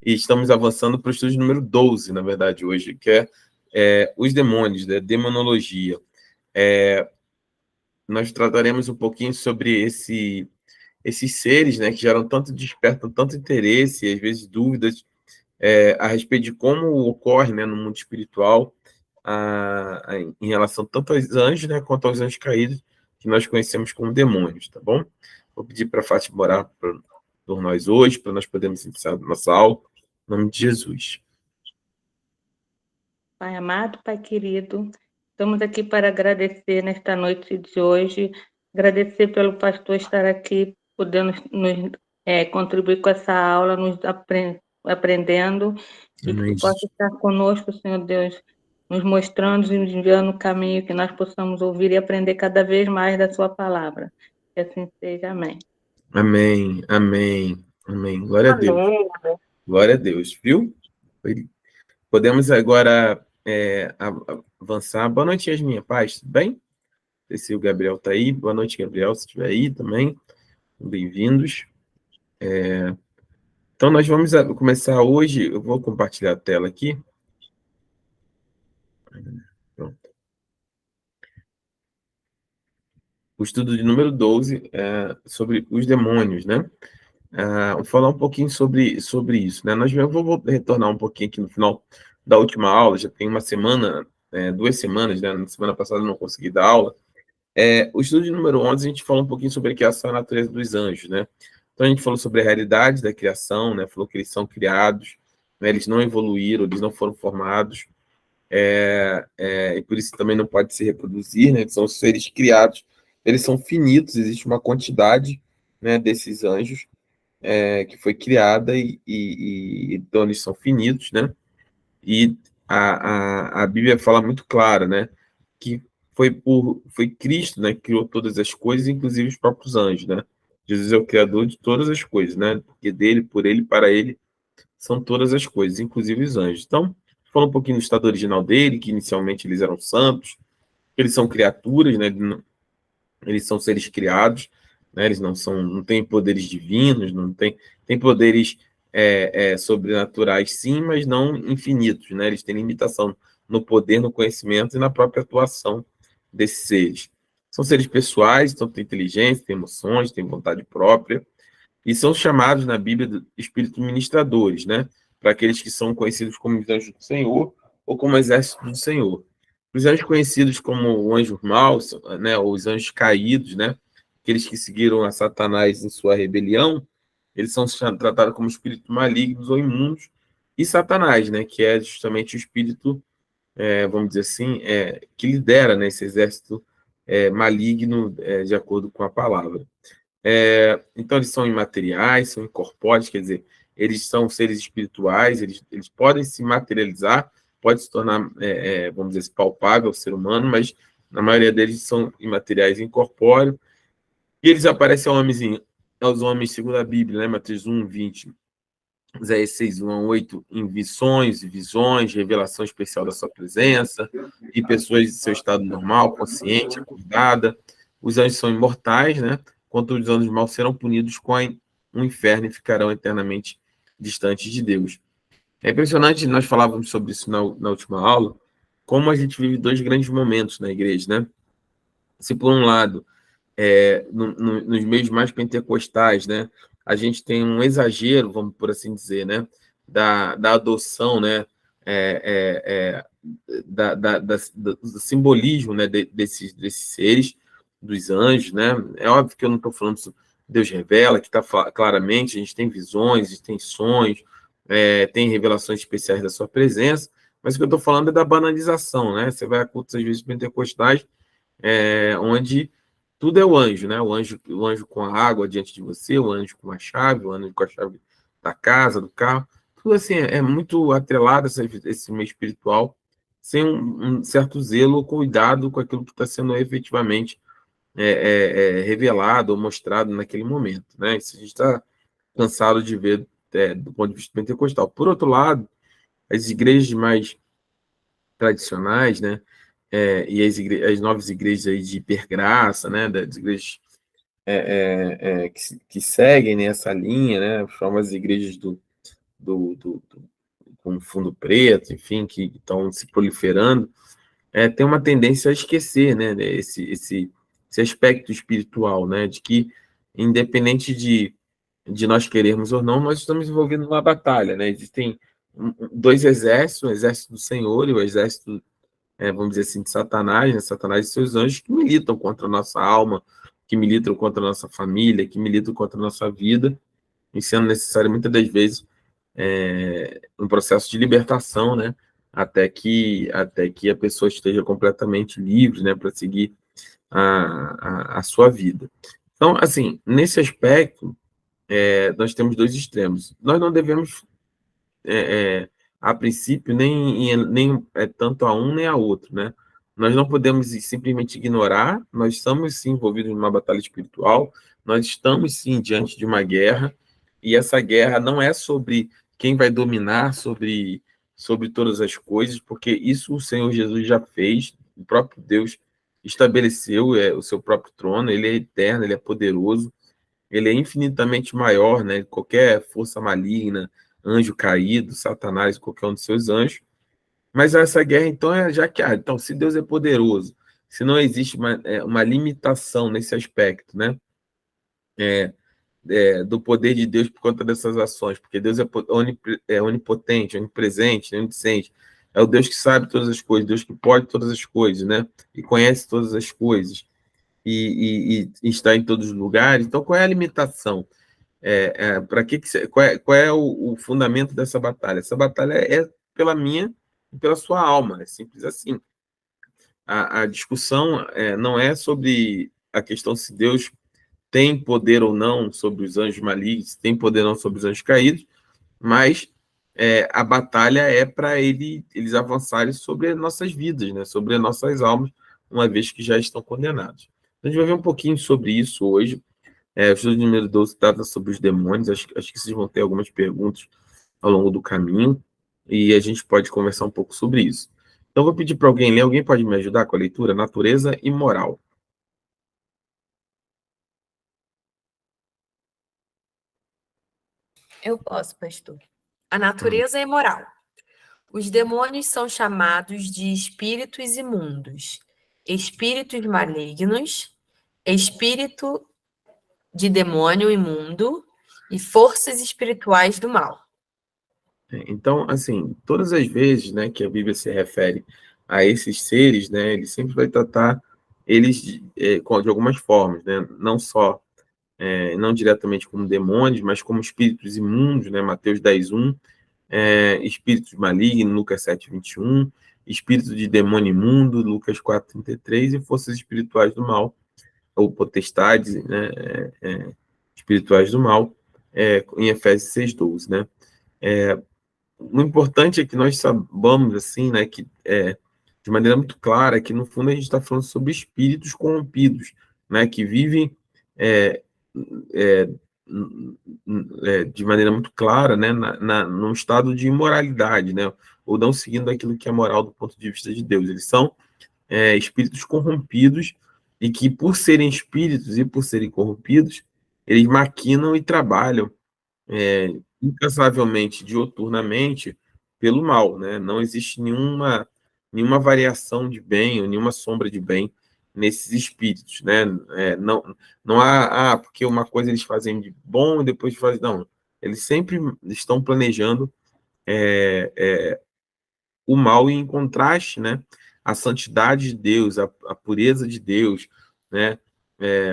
e estamos avançando para o estudo número 12, na verdade, hoje, que é os demônios, né? Demonologia. Nós trataremos um pouquinho sobre esses seres, né, que geram tanto, despertam tanto interesse e às vezes dúvidas a respeito de como ocorre, né, no mundo espiritual em relação tanto aos anjos, né, quanto aos anjos caídos, que nós conhecemos como demônios, tá bom? Vou pedir para a Fátima orar por nós hoje, para nós podermos iniciar a nossa aula, em nome de Jesus. Pai amado, Pai querido, estamos aqui para agradecer nesta noite de hoje, agradecer pelo pastor estar aqui, podendo nos contribuir com essa aula, nos aprendendo, e que Amém. possa estar conosco, Senhor Deus, nos mostrando e nos enviando o caminho que nós possamos ouvir e aprender cada vez mais da sua palavra. Que assim seja, amém. Amém, amém, amém. Glória a Deus. Amém. Glória a Deus, viu? Podemos agora avançar. Boa noite, Yasminha. Paz, tudo bem? Não sei se o Gabriel está aí. Boa noite, Gabriel, se estiver aí também. Bem-vindos. Então, nós vamos começar hoje. Eu vou compartilhar a tela aqui. Pronto. O estudo de número 12 sobre os demônios, né? Vou falar um pouquinho sobre isso, né? Eu vou retornar um pouquinho aqui no final da última aula. Já tem uma semana, 2 semanas, né? Na semana passada eu não consegui dar aula. O estudo de número 11, a gente falou um pouquinho sobre a criação e a natureza dos anjos, né? Então, a gente falou sobre a realidade da criação, né? Falou que eles são criados, né? Eles não evoluíram, eles não foram formados, e por isso também não pode se reproduzir, né? Eles são seres criados, eles são finitos, existe uma quantidade, né, desses anjos que foi criada, então eles são finitos, né? E a Bíblia fala muito clara, né? Que foi Cristo, né, que criou todas as coisas, inclusive os próprios anjos, né? Jesus é o criador de todas as coisas, né? Porque dele, por ele, para ele são todas as coisas, inclusive os anjos. Então, fala um pouquinho do estado original dele, que inicialmente eles eram santos, eles são criaturas, né? Eles são seres criados, né? Eles não têm poderes divinos, não têm poderes sobrenaturais, sim, mas não infinitos, né? Eles têm limitação no poder, no conhecimento e na própria atuação desses seres. São seres pessoais, então têm inteligência, têm emoções, têm vontade própria, e são chamados na Bíblia de espíritos ministradores, né? Para aqueles que são conhecidos como os anjos do Senhor ou como exército do Senhor. Os anjos conhecidos como o anjo mau, né, ou os anjos caídos, né, aqueles que seguiram a Satanás em sua rebelião, eles são tratados como espíritos malignos ou imundos, e Satanás, né, que é justamente o espírito, vamos dizer assim, que lidera, né, esse exército maligno, de acordo com a palavra. Então, eles são imateriais, são incorpóreos, quer dizer, eles são seres espirituais, eles podem se materializar, pode se tornar, vamos dizer, palpável ao ser humano, mas na maioria deles são imateriais e incorpóreos, e eles aparecem aos homens segundo a Bíblia, né? Mateus 1, 20, Isaías 6, 1 a 8, em visões, revelação especial da sua presença, e pessoas de seu estado normal, consciente, acordada. Os anjos são imortais, né? Quanto os anjos maus serão punidos com um inferno e ficarão eternamente distantes de Deus. É impressionante, nós falávamos sobre isso na última aula, como a gente vive dois grandes momentos na igreja, né? Se por um lado, nos meios mais pentecostais, né, a gente tem um exagero, vamos por assim dizer, né, da adoção, né, do simbolismo, né, desses seres, dos anjos, né? É óbvio que eu não estou falando sobre Deus revela, que está claramente, a gente tem visões, a gente tem sonhos, tem revelações especiais da sua presença, mas o que eu estou falando é da banalização, né? Você vai a cultos, às vezes, pentecostais, onde tudo é o anjo, né? O anjo com a água diante de você, o anjo com a chave, o anjo com a chave da casa, do carro. Tudo assim é muito atrelado esse meio espiritual, sem um certo zelo ou cuidado com aquilo que está sendo efetivamente revelado ou mostrado naquele momento, né? Isso a gente está cansado de ver do ponto de vista pentecostal. Por outro lado, as igrejas mais tradicionais, né? E as novas igrejas aí de hipergraça, né? Das igrejas que seguem nessa linha, né? As famosas igrejas com fundo preto, enfim, que estão se proliferando, tem uma tendência a esquecer, né, esse aspecto espiritual, né, de que, independente de nós querermos ou não, nós estamos envolvidos numa batalha, né? Existem dois exércitos, o exército do Senhor e o exército, vamos dizer assim, de Satanás, né? Satanás e seus anjos que militam contra a nossa alma, que militam contra a nossa família, que militam contra a nossa vida, e sendo necessário, muitas das vezes, um processo de libertação, né? Até que a pessoa esteja completamente livre, né? Para seguir a sua vida. Então, assim, nesse aspecto, nós temos dois extremos. Nós não devemos, a princípio, nem tanto a um nem a outro, né? Nós não podemos simplesmente ignorar, nós estamos sim envolvidos numa batalha espiritual, nós estamos sim diante de uma guerra, e essa guerra não é sobre quem vai dominar sobre todas as coisas, porque isso o Senhor Jesus já fez, o próprio Deus estabeleceu o seu próprio trono, ele é eterno, ele é poderoso, ele é infinitamente maior, né? Qualquer força maligna, anjo caído, Satanás, qualquer um dos seus anjos. Mas essa guerra, então, já que, então, se Deus é poderoso, se não existe uma limitação nesse aspecto, né? Do poder de Deus por conta dessas ações, porque Deus é onipotente, onipresente, onisciente, é o Deus que sabe todas as coisas, Deus que pode todas as coisas, né? E conhece todas as coisas, e está em todos os lugares. Então, qual é a limitação? Para qual é o fundamento dessa batalha? Essa batalha é pela minha e pela sua alma, é simples assim. A discussão não é sobre a questão se Deus tem poder ou não sobre os anjos malignos, tem poder ou não sobre os anjos caídos, mas a batalha é para eles avançarem sobre as nossas vidas, né? Sobre as nossas almas, uma vez que já estão condenados. Então, a gente vai ver um pouquinho sobre isso hoje. O estudo número 12 trata sobre os demônios. Acho que vocês vão ter algumas perguntas ao longo do caminho e a gente pode conversar um pouco sobre isso. Então, vou pedir para alguém ler. Alguém pode me ajudar com a leitura? Natureza e moral. Eu posso, pastor. A natureza é imoral. Os demônios são chamados de espíritos imundos, espíritos malignos, espírito de demônio imundo e forças espirituais do mal. Então, assim, todas as vezes, né, que a Bíblia se refere a esses seres, né, ele sempre vai tratar eles de algumas formas, né, não diretamente como demônios, mas como espíritos imundos, né, Mateus 10:1, espíritos malignos, Lucas 7:21, espírito de demônio imundo, Lucas 4:33, e forças espirituais do mal, ou potestades, né, espirituais do mal, em Efésios 6:12, né. O importante é que nós saibamos, assim, né, que de maneira muito clara, que no fundo a gente está falando sobre espíritos corrompidos, né, que vivem é, de maneira muito clara, né, num estado de imoralidade, né, ou não seguindo aquilo que é moral do ponto de vista de Deus. Eles são espíritos corrompidos e que, por serem espíritos e por serem corrompidos, eles maquinam e trabalham incansavelmente, dioturnamente, pelo mal, né? Não existe nenhuma variação de bem ou nenhuma sombra de bem nesses espíritos, né? Não há, porque uma coisa eles fazem de bom e depois fazem, não. Eles sempre estão planejando o mal em contraste, né? A santidade de Deus, a pureza de Deus, né?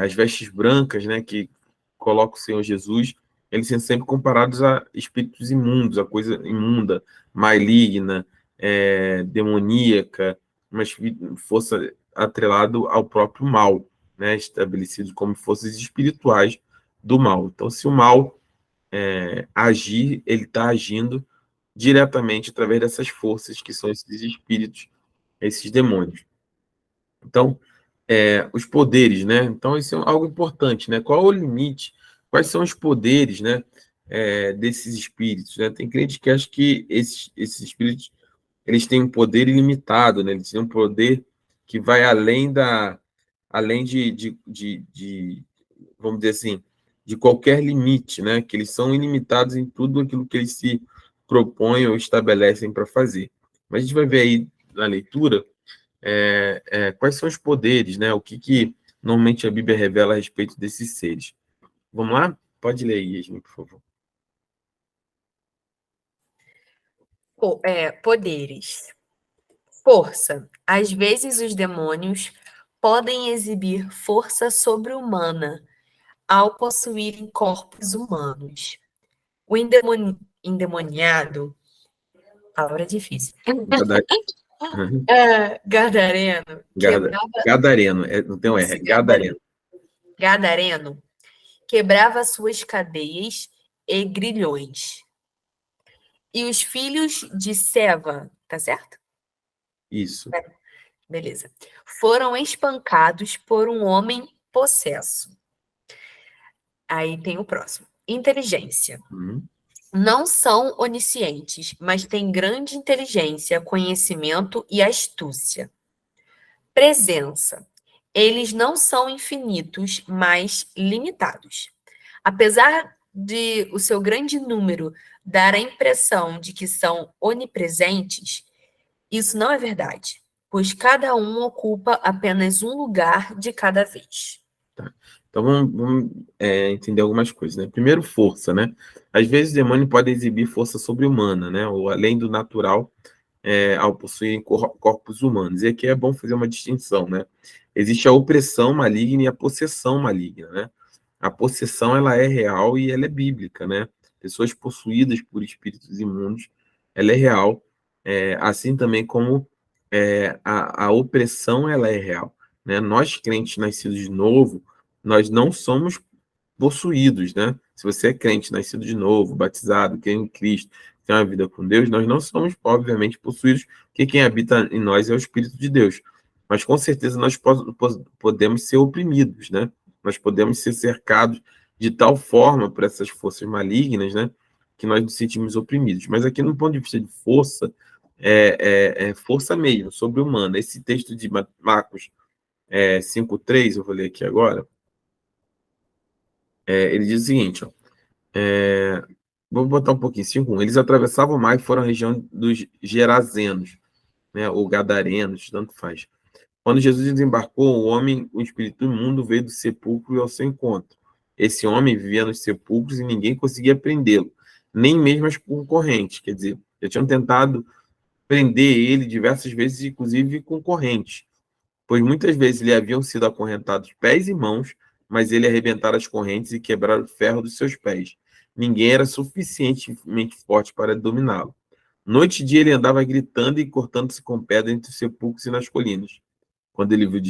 As vestes brancas, né? Que coloca o Senhor Jesus, eles são sempre comparados a espíritos imundos, a coisa imunda, maligna, demoníaca, uma força atrelado ao próprio mal, né? Estabelecido como forças espirituais do mal. Então, se o mal agir, ele está agindo diretamente através dessas forças que são esses espíritos, esses demônios. Então, os poderes, né? Então, isso é algo importante, né? Qual é o limite? Quais são os poderes, né? Desses espíritos, né? Tem crentes que acham que esses espíritos eles têm um poder ilimitado, né? Eles têm um poder que vai além de vamos dizer assim, de qualquer limite, né? Que eles são ilimitados em tudo aquilo que eles se propõem ou estabelecem para fazer. Mas a gente vai ver aí na leitura quais são os poderes, né? O que normalmente a Bíblia revela a respeito desses seres. Vamos lá? Pode ler aí, Yasmin, por favor. Poderes. Força. Às vezes os demônios podem exibir força sobre-humana ao possuírem corpos humanos. O endemoniado, palavra difícil, Gadareno, Gadareno, não tem um R, Gadareno. Gadareno quebrava suas cadeias e grilhões. E os filhos de Seva, tá certo? Isso. Beleza. Foram espancados por um homem possesso. Aí tem o próximo. Inteligência. Não são oniscientes, mas têm grande inteligência, conhecimento e astúcia. Presença. Eles não são infinitos, mas limitados. Apesar de o seu grande número dar a impressão de que são onipresentes, isso não é verdade, pois cada um ocupa apenas um lugar de cada vez. Tá. Então vamos entender algumas coisas, né? Primeiro, força, né? Às vezes o demônio pode exibir força sobre-humana, né? Ou além do natural, ao possuírem corpos humanos. E aqui é bom fazer uma distinção, né? Existe a opressão maligna e a possessão maligna, né? A possessão, ela é real e ela é bíblica, né? Pessoas possuídas por espíritos imundos, ela é real, assim também como a opressão, ela é real, né? Nós, crentes nascidos de novo, nós não somos possuídos, né? Se você é crente, nascido de novo, batizado, crê em Cristo, tem uma vida com Deus, nós não somos, obviamente, possuídos, porque quem habita em nós é o Espírito de Deus. Mas, com certeza, nós podemos ser oprimidos, né? Nós podemos ser cercados de tal forma por essas forças malignas, né? Que nós nos sentimos oprimidos. Mas aqui, no ponto de vista de força, força mesmo, sobre-humana. Esse texto de Marcos 5:3, eu vou ler aqui agora, ele diz o seguinte, ó, vou botar um pouquinho, 5:1. Eles atravessavam o mar e foram à região dos Gerazenos, né, ou Gadarenos, tanto faz. Quando Jesus desembarcou, o espírito imundo veio do sepulcro ao seu encontro. Esse homem vivia nos sepulcros e ninguém conseguia prendê-lo, nem mesmo as concorrentes. Quer dizer, já tinham tentado prender ele diversas vezes, inclusive com correntes, pois muitas vezes lhe haviam sido acorrentados pés e mãos, mas ele arrebentara as correntes e quebrara o ferro dos seus pés. Ninguém era suficientemente forte para dominá-lo. Noite e dia ele andava gritando e cortando-se com pedra entre os sepulcros e nas colinas. Quando ele viu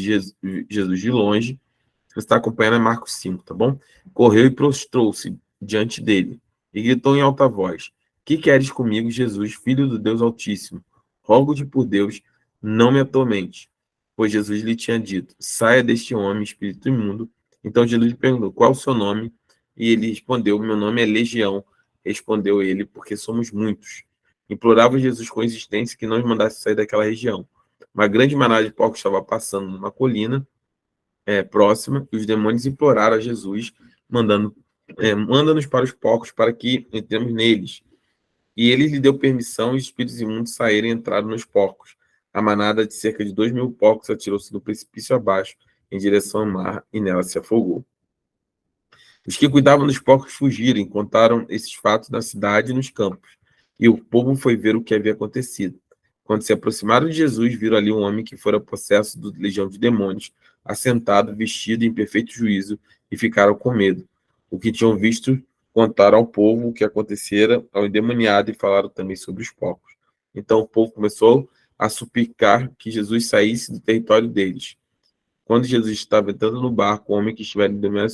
Jesus de longe, você está acompanhando Marcos 5, tá bom? Correu e prostrou-se diante dele e gritou em alta voz: Que queres comigo, Jesus, filho do Deus Altíssimo? Rogo-te por Deus, não me atormente. Pois Jesus lhe tinha dito: Saia deste homem, espírito imundo. Então Jesus lhe perguntou: Qual é o seu nome? E ele respondeu: Meu nome é Legião. Respondeu ele: Porque somos muitos. Implorava Jesus com insistência que não os mandasse sair daquela região. Uma grande manada de porcos estava passando numa colina próxima, e os demônios imploraram a Jesus, manda-nos para os porcos para que entremos neles. E ele lhe deu permissão e os espíritos imundos saírem e entraram nos porcos. A manada de cerca de 2.000 porcos atirou-se do precipício abaixo, em direção ao mar, e nela se afogou. Os que cuidavam dos porcos fugiram e contaram esses fatos na cidade e nos campos. E o povo foi ver o que havia acontecido. Quando se aproximaram de Jesus, viram ali um homem que fora possesso de legião de demônios, assentado, vestido em perfeito juízo, e ficaram com medo. O que tinham visto, contaram ao povo o que acontecera ao endemoniado e falaram também sobre os porcos. Então o povo começou a suplicar que Jesus saísse do território deles. Quando Jesus estava entrando no barco, o homem que estivera endemoniado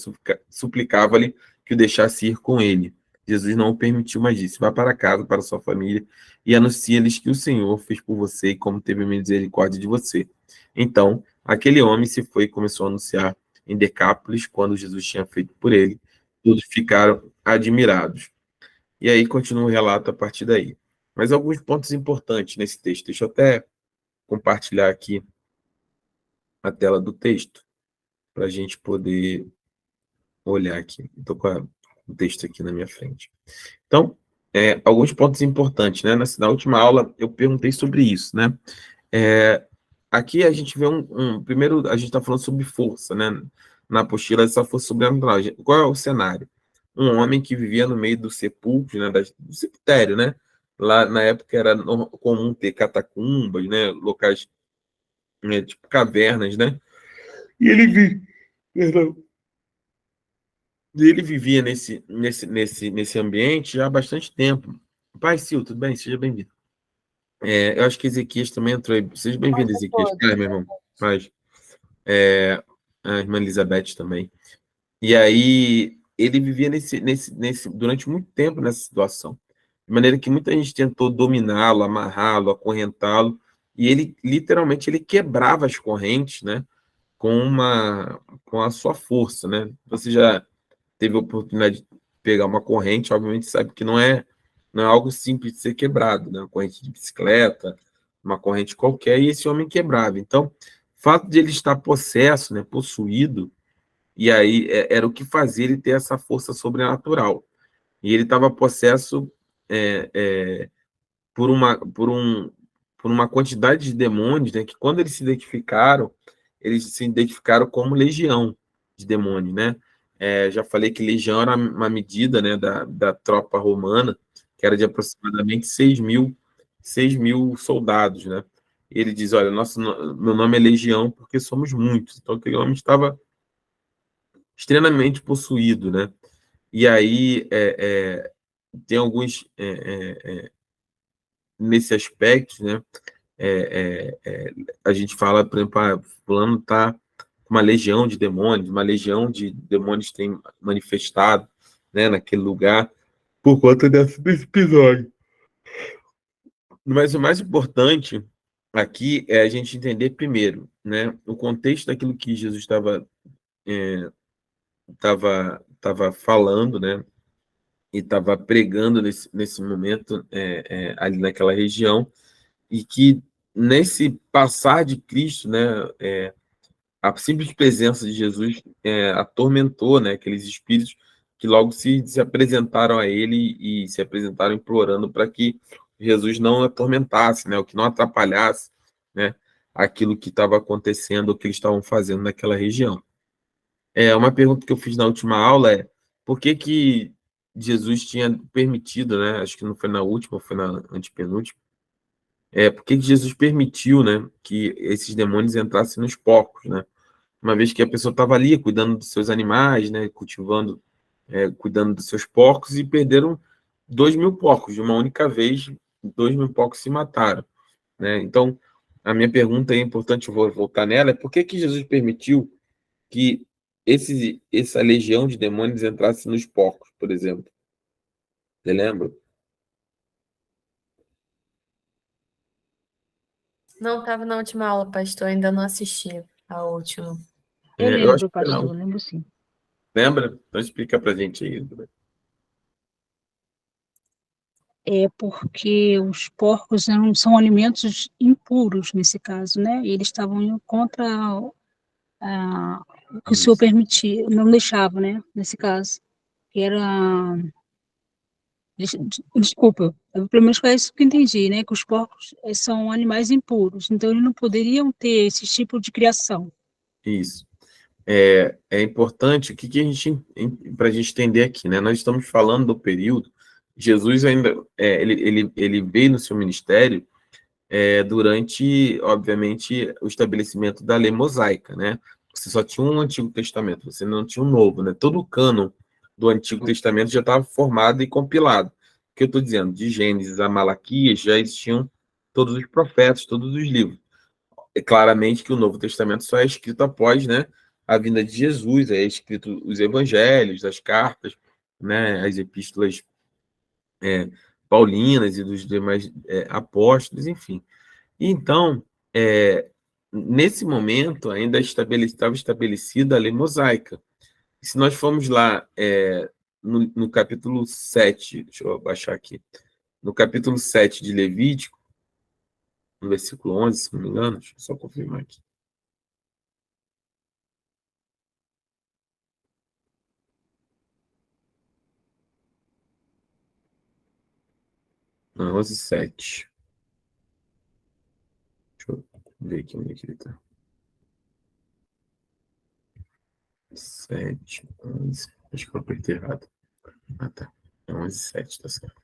suplicava-lhe que o deixasse ir com ele. Jesus não o permitiu, mas disse: Vá para casa, para sua família, e anuncia-lhes que o Senhor fez por você e como teve misericórdia de você. Então, aquele homem se foi e começou a anunciar em Decápolis, quando Jesus tinha feito por ele. Todos ficaram admirados. E aí continua o relato a partir daí. Mas alguns pontos importantes nesse texto. Deixa eu até compartilhar aqui a tela do texto, para a gente poder olhar aqui. Estou com o texto aqui na minha frente. Então, alguns pontos importantes, né? Na última aula eu perguntei sobre isso, né? É, aqui a gente vê primeiro, a gente está falando sobre força, né? Na apostila, essa força sobrenatural. Qual é o cenário? Um homem que vivia no meio do sepulcro, né? Do cemitério, né? Lá na época era comum ter catacumbas, né? Locais, né? Tipo cavernas, né? E perdão. E ele vivia nesse ambiente já há bastante tempo. Pai, Sil, tudo bem? Seja bem-vindo. Eu acho que Ezequias também entrou aí. Seja bem-vindo, Ezequias. Paz, meu irmão. Paz. A irmã Elizabeth também. E aí, ele vivia durante muito tempo nessa situação. De maneira que muita gente tentou dominá-lo, amarrá-lo, acorrentá-lo. E ele, literalmente, ele quebrava as correntes, né? Com a sua força, né? Você já teve a oportunidade de pegar uma corrente, obviamente sabe que não é algo simples de ser quebrado, né? Uma corrente de bicicleta, uma corrente qualquer, e esse homem quebrava. Então, o fato de ele estar possesso, né, possuído, e aí era o que fazia ele ter essa força sobrenatural. E ele estava possesso é, é, por uma quantidade de demônios, né, que quando eles se identificaram como legião de demônios, né? Já falei que legião era uma medida, né, da tropa romana, que era de aproximadamente 6.000 soldados, né? E ele diz, olha, meu nome é Legião porque somos muitos. Então, aquele homem estava extremamente possuído, né? E aí tem alguns nesse aspecto, né? A gente fala, por exemplo, fulano está com uma legião de demônios, uma legião de demônios tem manifestado, né, naquele lugar por conta desse episódio. Mas o mais importante aqui é a gente entender primeiro, né, o contexto daquilo que Jesus estava falando, né, e estava pregando nesse momento ali naquela região, e que nesse passar de Cristo, né, a simples presença de Jesus atormentou, né, aqueles espíritos que logo se apresentaram a ele e se apresentaram implorando para que Jesus não atormentasse, né, o que não atrapalhasse, né, aquilo que estava acontecendo, o que eles estavam fazendo naquela região. Uma pergunta que eu fiz na última aula por que Jesus tinha permitido, né, acho que não foi na última, foi na antepenúltima, por que Jesus permitiu, né, que esses demônios entrassem nos porcos, né? Uma vez que a pessoa estava ali cuidando dos seus animais, né, cultivando, cuidando dos seus porcos, e perderam 2.000 porcos de uma única vez, 2.000 porcos se mataram, né? Então, a minha pergunta é importante, eu vou voltar nela, por que Jesus permitiu que essa legião de demônios entrasse nos porcos, por exemplo? Você lembra? Não estava na última aula, pastor, ainda não assisti a última. Eu Eu acho lembro, que pastor, não. lembro sim. Lembra? Então explica para a gente aí. É porque os porcos são alimentos impuros, nesse caso, né? E eles estavam indo contra o que o senhor Isso. permitia, não deixava, né? Nesse caso. Que era. Desculpa, pelo menos foi isso que eu entendi, né? Que os porcos são animais impuros, então eles não poderiam ter esse tipo de criação. Isso. É importante, para a gente entender aqui, né? Nós estamos falando do período, Jesus ainda, ele veio no seu ministério durante, obviamente, o estabelecimento da lei mosaica, né? Você só tinha um Antigo Testamento, você não tinha um Novo, né? Todo o cânon do Antigo Testamento já estava formado e compilado. O que eu estou dizendo? De Gênesis a Malaquias já existiam todos os profetas, todos os livros. É claramente que o Novo Testamento só é escrito após, né, a vinda de Jesus, é escrito os evangelhos, as cartas, né, as epístolas paulinas e dos demais apóstolos, enfim. Então, nesse momento, ainda estava estabelecida a lei mosaica. E se nós formos lá no capítulo 7, deixa eu baixar aqui, no capítulo 7 de Levítico, no versículo 11, se não me engano, deixa eu só confirmar. aqui. 11:7. Deixa eu ver aqui onde é que ele está. 7, 11. Acho que eu apertei errado. Ah, tá. É 11:7, tá certo.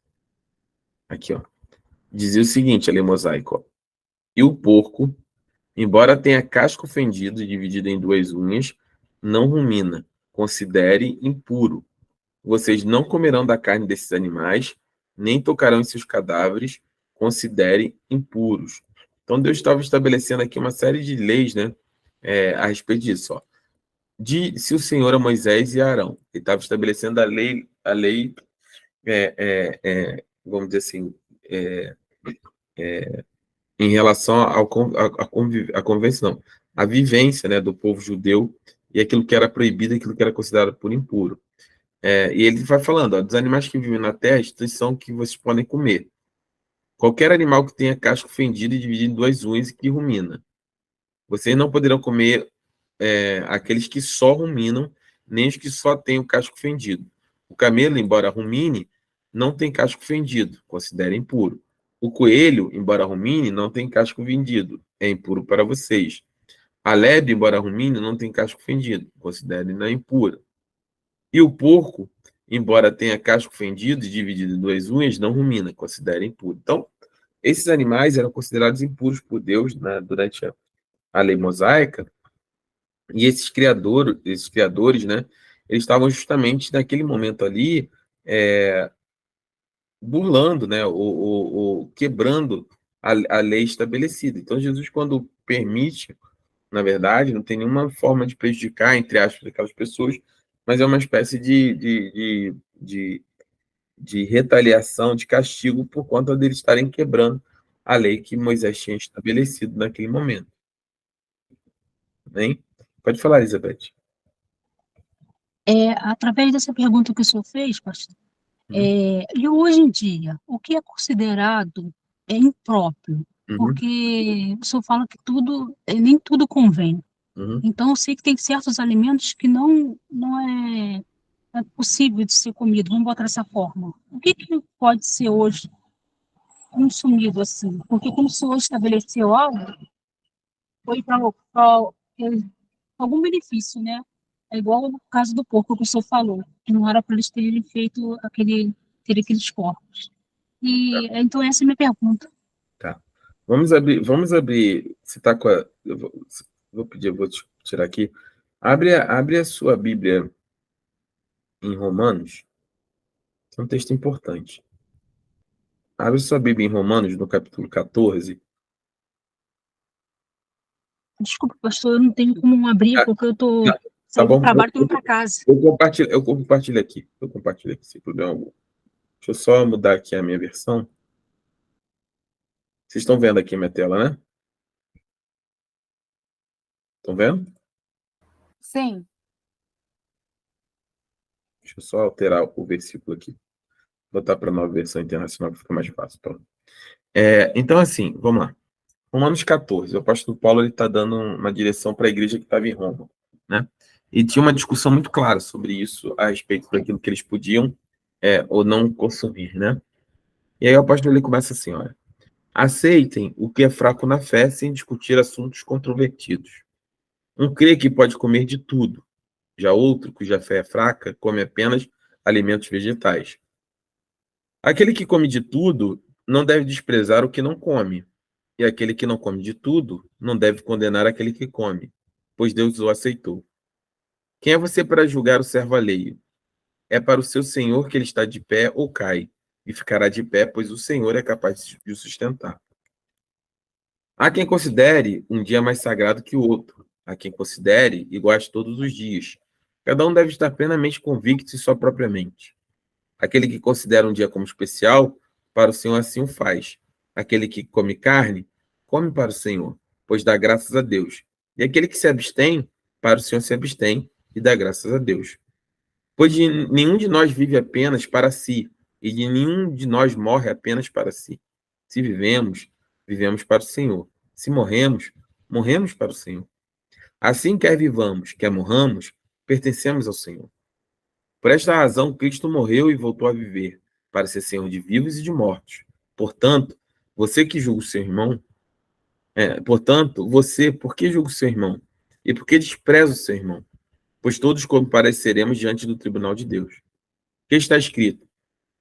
Aqui, ó. Dizia o seguinte, a lei mosaico, ó. E o porco, embora tenha casco fendido e dividido em 2 unhas, não rumina. Considere impuro. Vocês não comerão da carne desses animais, nem tocarão em seus cadáveres, considere impuros. Então, Deus estava estabelecendo aqui uma série de leis, né, a respeito disso. Ó. Se o Senhor a Moisés e a Arão, ele estava estabelecendo a lei vamos dizer assim, em relação à convivência, não, a vivência, né, do povo judeu e aquilo que era proibido e aquilo que era considerado por impuro. E ele vai falando, ó, dos animais que vivem na terra, estes são que vocês podem comer. Qualquer animal que tenha casco fendido e dividido em 2 unhas e que rumina. Vocês não poderão comer aqueles que só ruminam, nem os que só têm o casco fendido. O camelo, embora rumine, não tem casco fendido, considere impuro. O coelho, embora rumine, não tem casco fendido, é impuro para vocês. A lebre, embora rumine, não tem casco fendido, considere não impura. E o porco, embora tenha casco fendido e dividido em 2 unhas, não rumina, considere impuro. Então, esses animais eram considerados impuros por Deus, né, durante a lei mosaica, e esses criadores, né, eles estavam justamente naquele momento ali burlando, né, ou quebrando a lei estabelecida. Então, Jesus, quando permite, na verdade, não tem nenhuma forma de prejudicar, entre aspas, aquelas pessoas, mas é uma espécie de retaliação, de castigo, por conta deles estarem quebrando a lei que Moisés tinha estabelecido naquele momento. Bem? Pode falar, Elizabeth. Através dessa pergunta que o senhor fez, pastor, e hoje em dia, o que é considerado impróprio? Uhum. Porque o senhor fala que nem tudo convém. Uhum. Então, eu sei que tem certos alimentos que não é possível de ser comido, vamos botar dessa forma. O que pode ser hoje consumido assim? Porque como o senhor estabeleceu algo, foi para algum benefício, né? É igual no caso do porco que o senhor falou, que não era para eles terem feito ter aqueles corpos. E então essa é a minha pergunta. Tá. Vamos abrir. Você está com a. Vou te tirar aqui. Abre a sua Bíblia em Romanos. É um texto importante. Abre a sua Bíblia em Romanos, no capítulo 14. Desculpa, pastor, eu não tenho como abrir, porque eu estou saindo do trabalho e indo para casa. Eu compartilho aqui, sem problema algum. Deixa eu só mudar aqui a minha versão. Vocês estão vendo aqui a minha tela, né? Estão vendo? Sim. Deixa eu só alterar o versículo aqui. Botar para a nova versão internacional, que fica mais fácil. Então, assim, vamos lá. Romanos 14, o apóstolo Paulo está dando uma direção para a igreja que estava em Roma, né? E tinha uma discussão muito clara sobre isso, a respeito daquilo que eles podiam ou não consumir, né? E aí o apóstolo ele começa assim, olha. Aceitem o que é fraco na fé sem discutir assuntos controvertidos. Um crê que pode comer de tudo, já outro, cuja fé é fraca, come apenas alimentos vegetais. Aquele que come de tudo não deve desprezar o que não come, e aquele que não come de tudo não deve condenar aquele que come, pois Deus o aceitou. Quem é você para julgar o servo alheio? É para o seu senhor que ele está de pé ou cai, e ficará de pé, pois o Senhor é capaz de o sustentar. Há quem considere um dia mais sagrado que o outro, há quem considere iguais todos os dias. Cada um deve estar plenamente convicto em sua própria mente. Aquele que considera um dia como especial, para o Senhor assim o faz. Aquele que come carne, come para o Senhor, pois dá graças a Deus. E aquele que se abstém, para o Senhor se abstém e dá graças a Deus. Pois nenhum de nós vive apenas para si, e de nenhum de nós morre apenas para si. Se vivemos, vivemos para o Senhor. Se morremos, morremos para o Senhor. Assim, quer vivamos, quer morramos, pertencemos ao Senhor. Por esta razão, Cristo morreu e voltou a viver, para ser Senhor de vivos e de mortos. Portanto, você que julga o seu irmão, por que julga o seu irmão? E por que despreza o seu irmão? Pois todos compareceremos diante do tribunal de Deus. O que está escrito?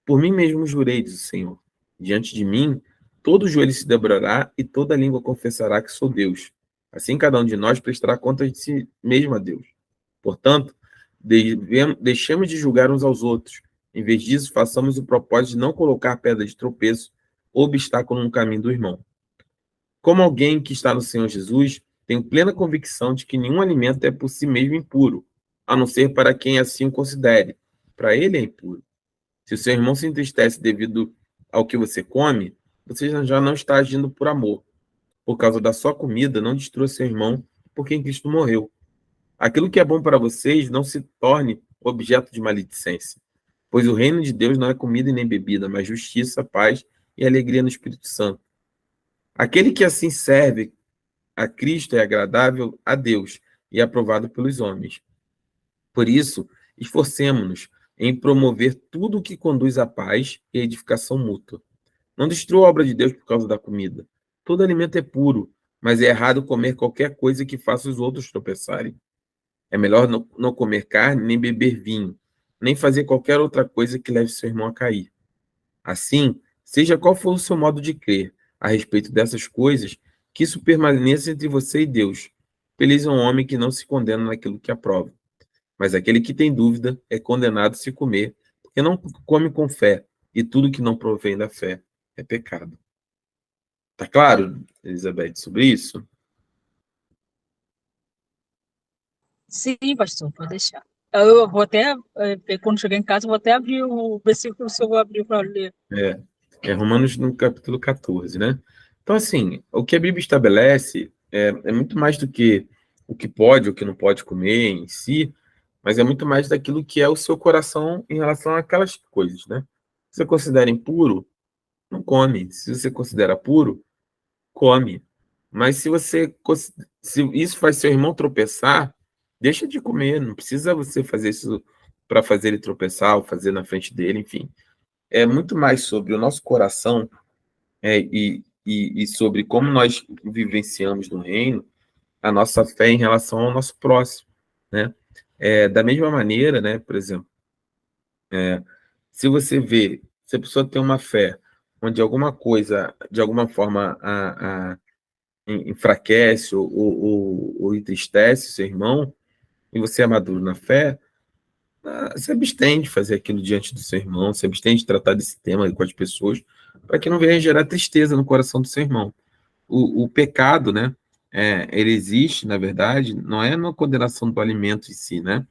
Por mim mesmo jurei, diz o Senhor. Diante de mim, todo joelho se dobrará e toda língua confessará que sou Deus. Assim, cada um de nós prestará conta de si mesmo a Deus. Portanto, deixemos de julgar uns aos outros. Em vez disso, façamos o propósito de não colocar pedra de tropeço ou obstáculo no caminho do irmão. Como alguém que está no Senhor Jesus, tenho plena convicção de que nenhum alimento é por si mesmo impuro, a não ser para quem assim o considere. Para ele é impuro. Se o seu irmão se entristece devido ao que você come, você já não está agindo por amor. Por causa da sua comida, não destrua seu irmão por quem Cristo morreu. Aquilo que é bom para vocês não se torne objeto de maledicência, pois o reino de Deus não é comida e nem bebida, mas justiça, paz e alegria no Espírito Santo. Aquele que assim serve a Cristo é agradável a Deus e aprovado pelos homens. Por isso, esforcemo-nos em promover tudo o que conduz à paz e à edificação mútua. Não destrua a obra de Deus por causa da comida. Todo alimento é puro, mas é errado comer qualquer coisa que faça os outros tropeçarem. É melhor não comer carne, nem beber vinho, nem fazer qualquer outra coisa que leve seu irmão a cair. Assim, seja qual for o seu modo de crer a respeito dessas coisas, que isso permaneça entre você e Deus. Feliz é um homem que não se condena naquilo que aprova. Mas aquele que tem dúvida é condenado se comer, porque não come com fé, e tudo que não provém da fé é pecado. Tá claro, Elizabeth, sobre isso? Sim, pastor, pode deixar. Eu vou até, quando chegar em casa, eu vou até abrir o versículo que o senhor abriu para ler. É Romanos no capítulo 14, né? Então, assim, o que a Bíblia estabelece é muito mais do que o que pode ou o que não pode comer em si, mas é muito mais daquilo que é o seu coração em relação àquelas coisas, né? Se você considera impuro, não come. Se você considera puro, come. Mas se isso faz seu irmão tropeçar, deixa de comer. Não precisa você fazer isso para fazer ele tropeçar ou fazer na frente dele, enfim. É muito mais sobre o nosso coração e sobre como nós vivenciamos no reino a nossa fé em relação ao nosso próximo, né? Da mesma maneira, né? Por exemplo, se você vê, se a pessoa tem uma fé onde alguma coisa, de alguma forma, enfraquece ou entristece seu irmão, e você é maduro na fé, se abstém de fazer aquilo diante do seu irmão, se abstém de tratar desse tema com as pessoas, para que não venha gerar tristeza no coração do seu irmão. O pecado, né, ele existe, na verdade, não é na condenação do alimento em si, né,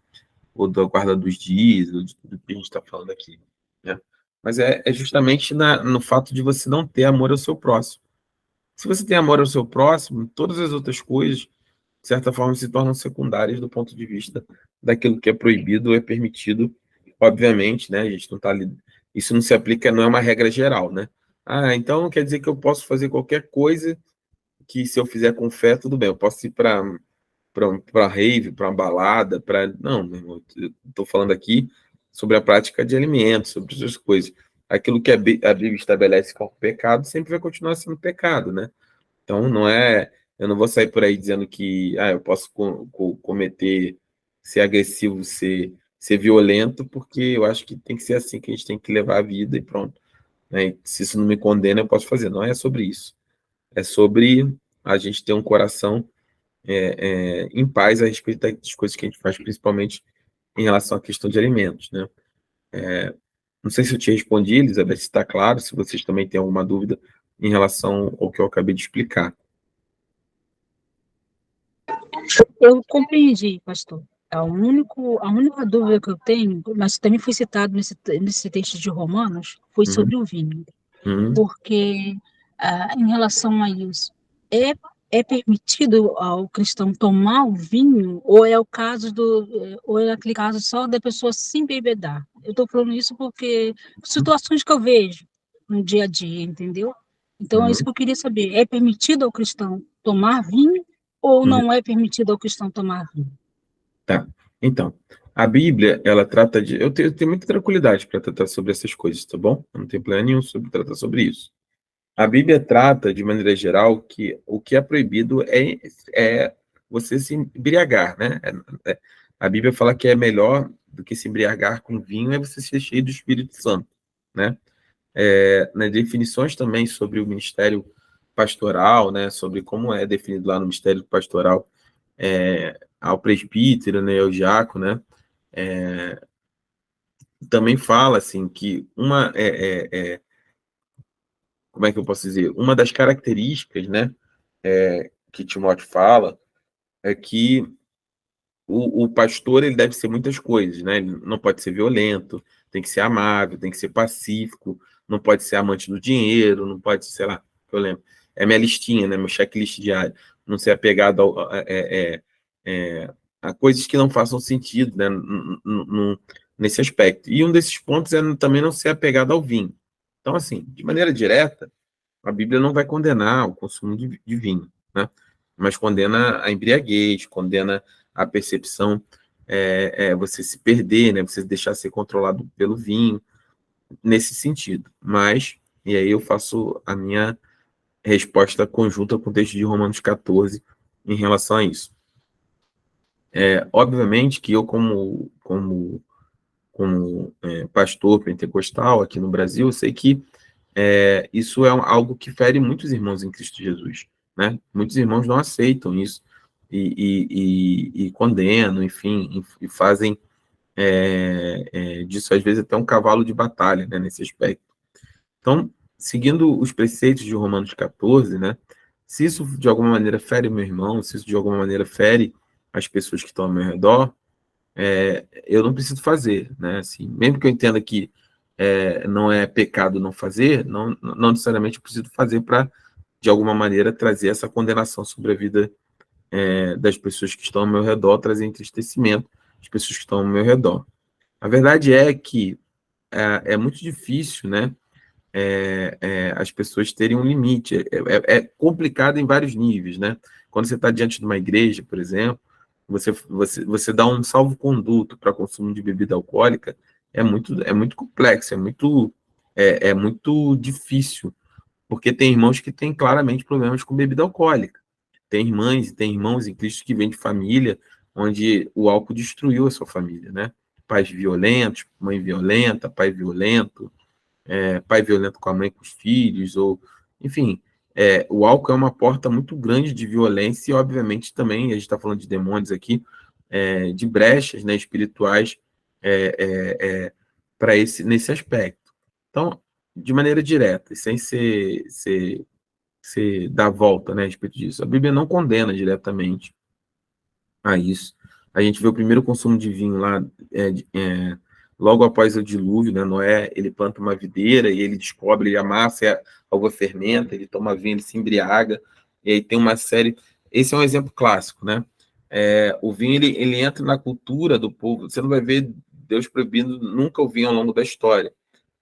ou da guarda dos dias, ou de tudo que a gente está falando aqui, né, mas é justamente no fato de você não ter amor ao seu próximo. Se você tem amor ao seu próximo, todas as outras coisas, de certa forma, se tornam secundárias do ponto de vista daquilo que é proibido ou é permitido, obviamente, né? A gente não está ali. Isso não se aplica, não é uma regra geral, né? Então quer dizer que eu posso fazer qualquer coisa que, se eu fizer com fé, tudo bem. Eu posso ir para rave, para uma balada, para. Não, meu irmão, eu estou falando aqui sobre a prática de alimentos, sobre essas coisas. Aquilo que a Bíblia estabelece como pecado sempre vai continuar sendo pecado, né? Então, não é. Eu não vou sair por aí dizendo que eu posso cometer, ser agressivo, ser violento, porque eu acho que tem que ser assim que a gente tem que levar a vida e pronto. Né? E se isso não me condena, eu posso fazer. Não é sobre isso. É sobre a gente ter um coração em paz a respeito das coisas que a gente faz, principalmente em relação à questão de alimentos, né? Não sei se eu te respondi, Elizabeth, se está claro, se vocês também têm alguma dúvida em relação ao que eu acabei de explicar. Eu compreendi, pastor. A única dúvida que eu tenho, mas também foi citado nesse texto de Romanos, foi sobre o vinho. Porque, em relação a isso, é permitido ao cristão tomar o vinho, ou é ou é aquele caso só da pessoa se embebedar? Eu estou falando isso porque situações que eu vejo no dia a dia, entendeu? Então, é isso que eu queria saber. É permitido ao cristão tomar vinho ou não é permitido ao cristão tomar vinho? Tá. Então, a Bíblia, ela trata de. Eu tenho muita tranquilidade para tratar sobre essas coisas, tá bom? Eu não tenho problema nenhum sobre tratar sobre isso. A Bíblia trata, de maneira geral, que o que é proibido é você se embriagar, né? A Bíblia fala que é melhor do que se embriagar com vinho é você ser cheio do Espírito Santo, né? Nas definições também sobre o ministério pastoral, né? Sobre como é definido lá no ministério pastoral, ao presbítero, né? Ao diácono, né? Também fala assim que como é que eu posso dizer? Uma das características, né? Que Timóteo fala é que o pastor ele deve ser muitas coisas, né? Ele não pode ser violento, tem que ser amável, tem que ser pacífico, não pode ser amante do dinheiro, não pode, sei lá, que eu lembro. É minha listinha, né? Meu checklist diário. Não ser apegado a coisas que não façam sentido, né? Nesse aspecto. E um desses pontos é também não ser apegado ao vinho. Então, assim, de maneira direta, a Bíblia não vai condenar o consumo de vinho, né? Mas condena a embriaguez, condena a percepção, você se perder, né? Você deixar ser controlado pelo vinho, nesse sentido. Mas, e aí eu faço a minha resposta conjunta com o texto de Romanos 14 em relação a isso. Obviamente que eu, como pastor pentecostal aqui no Brasil, eu sei que isso é algo que fere muitos irmãos em Cristo Jesus, né? Muitos irmãos não aceitam isso e condenam, enfim, e fazem disso, às vezes, até um cavalo de batalha, né, nesse aspecto. Então, seguindo os preceitos de Romanos 14, né, se isso de alguma maneira fere meu irmão, se isso de alguma maneira fere as pessoas que estão ao meu redor, eu não preciso fazer, né? Assim, mesmo que eu entenda que não é pecado não fazer, não necessariamente eu preciso fazer para, de alguma maneira, trazer essa condenação sobre a vida das pessoas que estão ao meu redor, trazer entristecimento às pessoas que estão ao meu redor. A verdade é que é muito difícil, né? As pessoas terem um limite. É complicado em vários níveis, né? Quando você está diante de uma igreja, por exemplo, você dá um salvo-conduto para consumo de bebida alcoólica, é muito complexo, é muito difícil, porque tem irmãos que têm claramente problemas com bebida alcoólica. Tem irmãs e tem irmãos em Cristo que vêm de família onde o álcool destruiu a sua família, né? Pais violentos, mãe violenta, pai violento, pai violento com a mãe, com os filhos, ou, enfim, o álcool é uma porta muito grande de violência e, obviamente, também, a gente está falando de demônios aqui, de brechas, né, espirituais para nesse aspecto. Então, de maneira direta, e sem ser dar volta, né, a respeito disso, a Bíblia não condena diretamente a isso. A gente vê o primeiro consumo de vinho lá, logo após o dilúvio, né? Noé, ele planta uma videira e ele descobre, ele amassa, a uva fermenta, ele toma vinho, ele se embriaga, e aí tem uma série... Esse é um exemplo clássico, né? O vinho, ele entra na cultura do povo, você não vai ver Deus proibindo nunca o vinho ao longo da história,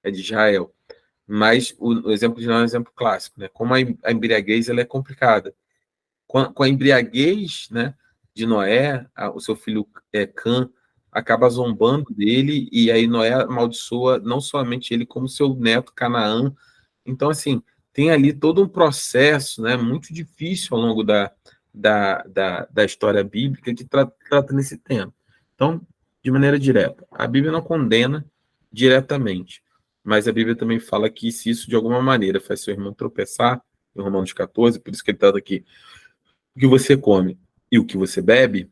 de Israel. Mas o exemplo de Noé é um exemplo clássico, né? Como a embriaguez ela é complicada. Com a embriaguez, né, de Noé, o seu filho Cã acaba zombando dele, e aí Noé amaldiçoa não somente ele, como seu neto Canaã. Então, assim, tem ali todo um processo, né, muito difícil ao longo da história bíblica que trata nesse tema. Então, de maneira direta, a Bíblia não condena diretamente, mas a Bíblia também fala que se isso de alguma maneira faz seu irmão tropeçar, em Romanos 14, por isso que ele trata aqui, o que você come e o que você bebe,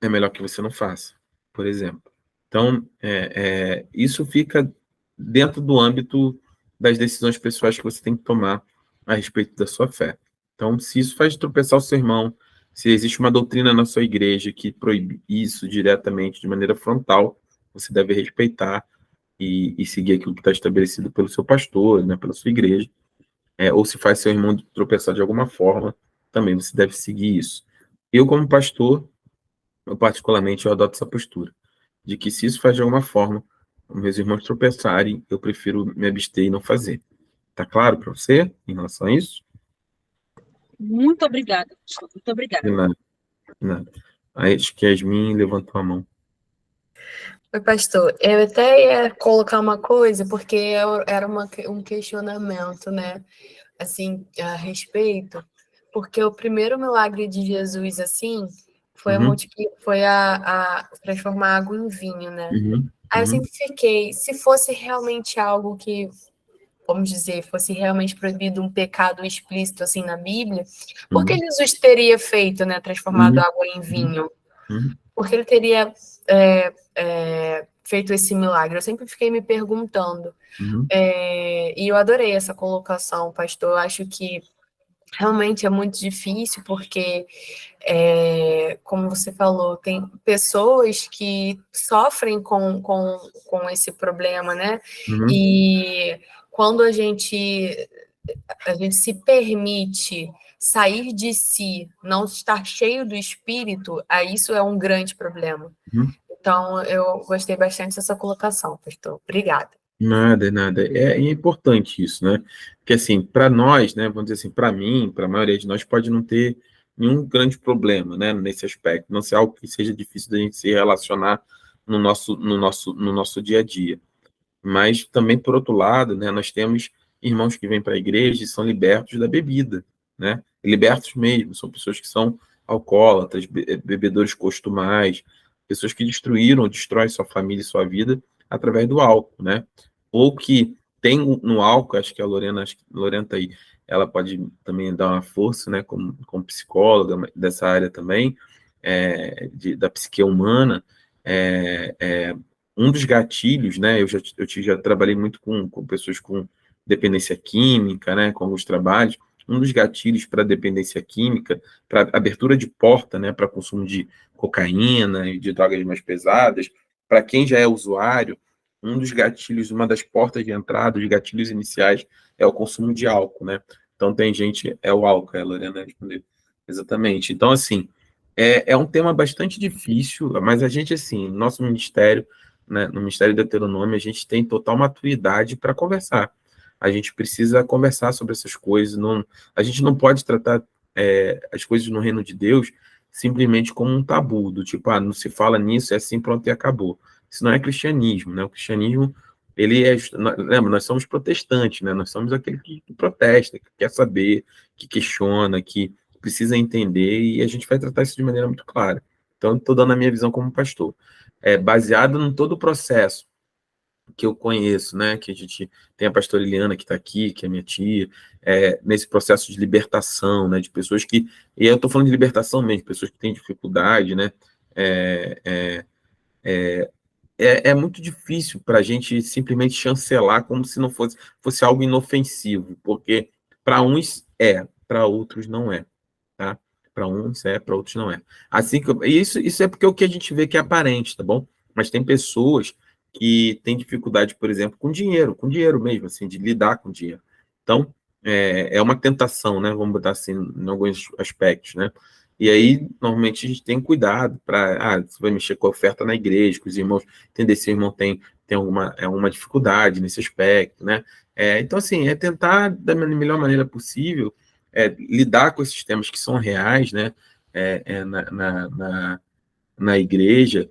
é melhor que você não faça, por exemplo. Então, isso fica dentro do âmbito das decisões pessoais que você tem que tomar a respeito da sua fé. Então, se isso faz tropeçar o seu irmão, se existe uma doutrina na sua igreja que proíbe isso diretamente, de maneira frontal, você deve respeitar e seguir aquilo que está estabelecido pelo seu pastor, né, pela sua igreja. Ou se faz seu irmão tropeçar de alguma forma, também você deve seguir isso. Eu, como pastor, particularmente, eu adoto essa postura, de que se isso faz de alguma forma, meus irmãos tropeçarem, eu prefiro me abster e não fazer. Tá claro para você em relação a isso? Muito obrigada, pastor. Muito obrigada. De nada, de nada. Aí, acho que a Yasmin levantou a mão. Oi, pastor. Eu até ia colocar uma coisa, porque era um questionamento, né? assim, a respeito, porque o primeiro milagre de Jesus, assim, foi, Uhum. foi a transformar água em vinho, né? Uhum. Aí eu Uhum. sempre fiquei, se fosse realmente algo que, vamos dizer, fosse realmente proibido, um pecado explícito assim na Bíblia, por que Jesus teria feito, né, transformado Uhum. água em vinho? Uhum. Porque ele teria feito esse milagre? Eu sempre fiquei me perguntando. Uhum. E eu adorei essa colocação, pastor. Eu acho que realmente é muito difícil, porque, como você falou, tem pessoas que sofrem com esse problema, né? Uhum. E quando a gente se permite sair de si, não estar cheio do espírito, aí isso é um grande problema. Uhum. Então, eu gostei bastante dessa colocação, pastor. Obrigada. Nada, nada. É importante isso, né? Porque, assim, para nós, né, vamos dizer assim, para mim, para a maioria de nós, pode não ter nenhum grande problema, né, nesse aspecto, não ser algo que seja difícil da gente se relacionar no nosso dia a dia. Mas também, por outro lado, né, nós temos irmãos que vêm para a igreja e são libertos da bebida, né? Libertos mesmo, são pessoas que são alcoólatras, bebedores costumais, pessoas que destruíram ou destroem sua família e sua vida através do álcool, né? Ou que tem no álcool, acho que a Lorena tá aí, ela pode também dar uma força, né, como psicóloga dessa área também, da psique humana, é, é, um dos gatilhos, né? Eu já trabalhei muito com pessoas com dependência química, né? Com alguns trabalhos. Um dos gatilhos para dependência química, para abertura de porta, né? Para consumo de cocaína e de drogas mais pesadas, para quem já é usuário, um dos gatilhos, uma das portas de entrada, os gatilhos iniciais, é o consumo de álcool, né? Então tem gente, é o álcool, a Lorena respondeu. Exatamente. Então, assim, é um tema bastante difícil, mas a gente, assim, nosso ministério, né, no Ministério do Deuteronômio, a gente tem total maturidade para conversar. A gente precisa conversar sobre essas coisas. A gente não pode tratar as coisas no reino de Deus simplesmente como um tabu, do tipo, não se fala nisso, é assim, pronto, e acabou. Isso não é cristianismo, né? O cristianismo, ele lembra, nós somos protestantes, né? Nós somos aquele que protesta, que quer saber, que questiona, que precisa entender, e a gente vai tratar isso de maneira muito clara. Então, estou dando a minha visão como pastor. Baseado em todo o processo que eu conheço, né? Que a gente tem a pastora Eliana que está aqui, que é minha tia, nesse processo de libertação, né? De pessoas que. E eu estou falando de libertação mesmo, pessoas que têm dificuldade, né? É, é, é muito difícil para a gente simplesmente chancelar como se não fosse algo inofensivo, porque para uns para outros não é, tá? Para uns para outros não é. Assim que isso é porque o que a gente vê que é aparente, tá bom? Mas tem pessoas que têm dificuldade, por exemplo, com dinheiro mesmo, assim, de lidar com dinheiro. Então, é uma tentação, né? Vamos botar assim, em alguns aspectos, né? E aí, normalmente, a gente tem cuidado para, você vai mexer com a oferta na igreja, com os irmãos, entender se o irmão tem alguma dificuldade nesse aspecto, né? Então, assim, tentar, da melhor maneira possível, lidar com esses temas que são reais, né? Na igreja,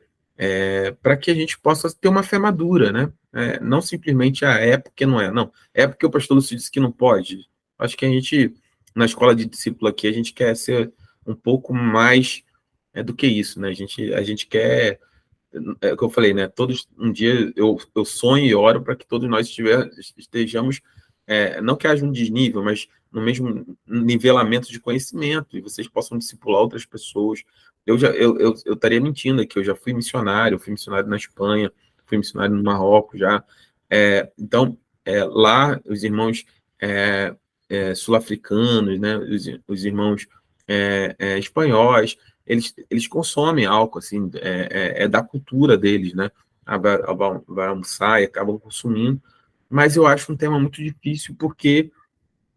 para que a gente possa ter uma fé madura, né? Não simplesmente, é porque não é, não. É porque o pastor Lúcio disse que não pode. Acho que a gente, na escola de discípulo aqui, a gente quer ser um pouco mais do que isso, né? A gente quer, o que eu falei, né? Um dia eu sonho e oro para que todos nós estejamos, não que haja um desnível, mas no mesmo nivelamento de conhecimento, e vocês possam discipular outras pessoas. Eu estaria mentindo aqui, eu já fui missionário na Espanha, fui missionário no Marrocos já. Então, lá, os irmãos sul-africanos, né? Os irmãos espanhóis, eles consomem álcool, assim, da cultura deles, né? Vai almoçar e acabam consumindo, mas eu acho um tema muito difícil porque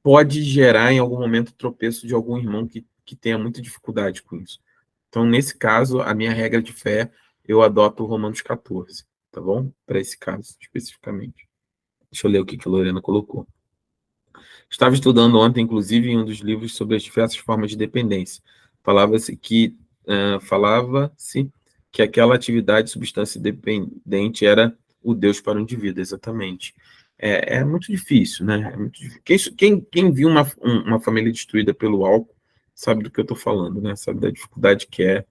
pode gerar em algum momento tropeço de algum irmão que tenha muita dificuldade com isso. Então, nesse caso, a minha regra de fé, eu adoto o Romanos 14, tá bom? Para esse caso, especificamente. Deixa eu ler o que a Lorena colocou. Estava estudando ontem, inclusive, em um dos livros sobre as diversas formas de dependência. Falava-se que aquela atividade substância dependente era o Deus para o indivíduo, exatamente. é muito difícil, né? É muito difícil. Quem viu uma família destruída pelo álcool sabe do que eu estou falando, né? Sabe da dificuldade que é.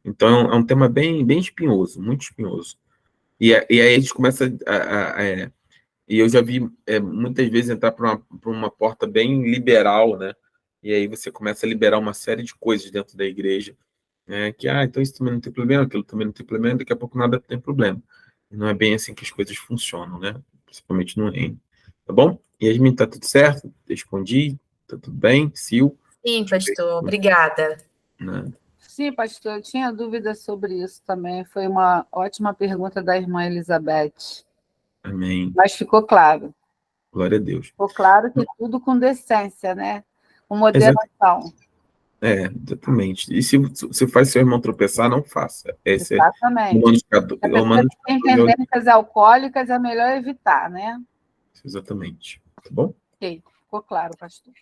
Então, é um tema bem espinhoso, muito espinhoso. E aí a gente começa e eu já vi muitas vezes entrar por uma porta bem liberal, né? E aí você começa a liberar uma série de coisas dentro da igreja, né? Que, então isso também não tem problema, aquilo também não tem problema, daqui a pouco nada tem problema. E não é bem assim que as coisas funcionam, né? Principalmente no reino. Tá bom? Yasmin, tá tudo certo? Respondi? Tá tudo bem? Sil? Sim, pastor, obrigada. Né? Sim, pastor, eu tinha dúvidas sobre isso também. Foi uma ótima pergunta da irmã Elizabeth. Amém. Mas ficou claro. Glória a Deus. Ficou claro que tudo com decência, né? Com moderação. Exatamente. E se faz seu irmão tropeçar, não faça. Esse Exatamente. é A pessoa que tem tendências alcoólicas é melhor evitar, né? Exatamente. Tá bom? Ok, ficou claro, pastor.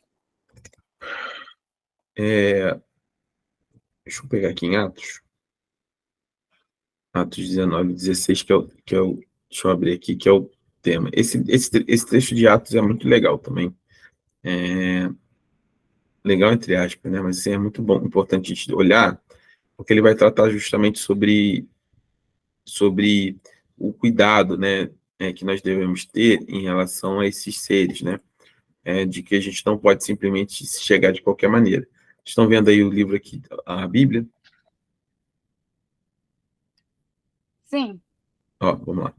Deixa eu pegar aqui em Atos. Atos 19, 16, deixa eu abrir aqui, que é o tema. Esse trecho de Atos é muito legal também. Legal entre aspas, né? Mas assim, é muito bom, importante a gente olhar, porque ele vai tratar justamente sobre o cuidado, né, que nós devemos ter em relação a esses seres, né? De que a gente não pode simplesmente chegar de qualquer maneira. Estão vendo aí o livro aqui, a Bíblia? Sim. Ó, vamos lá.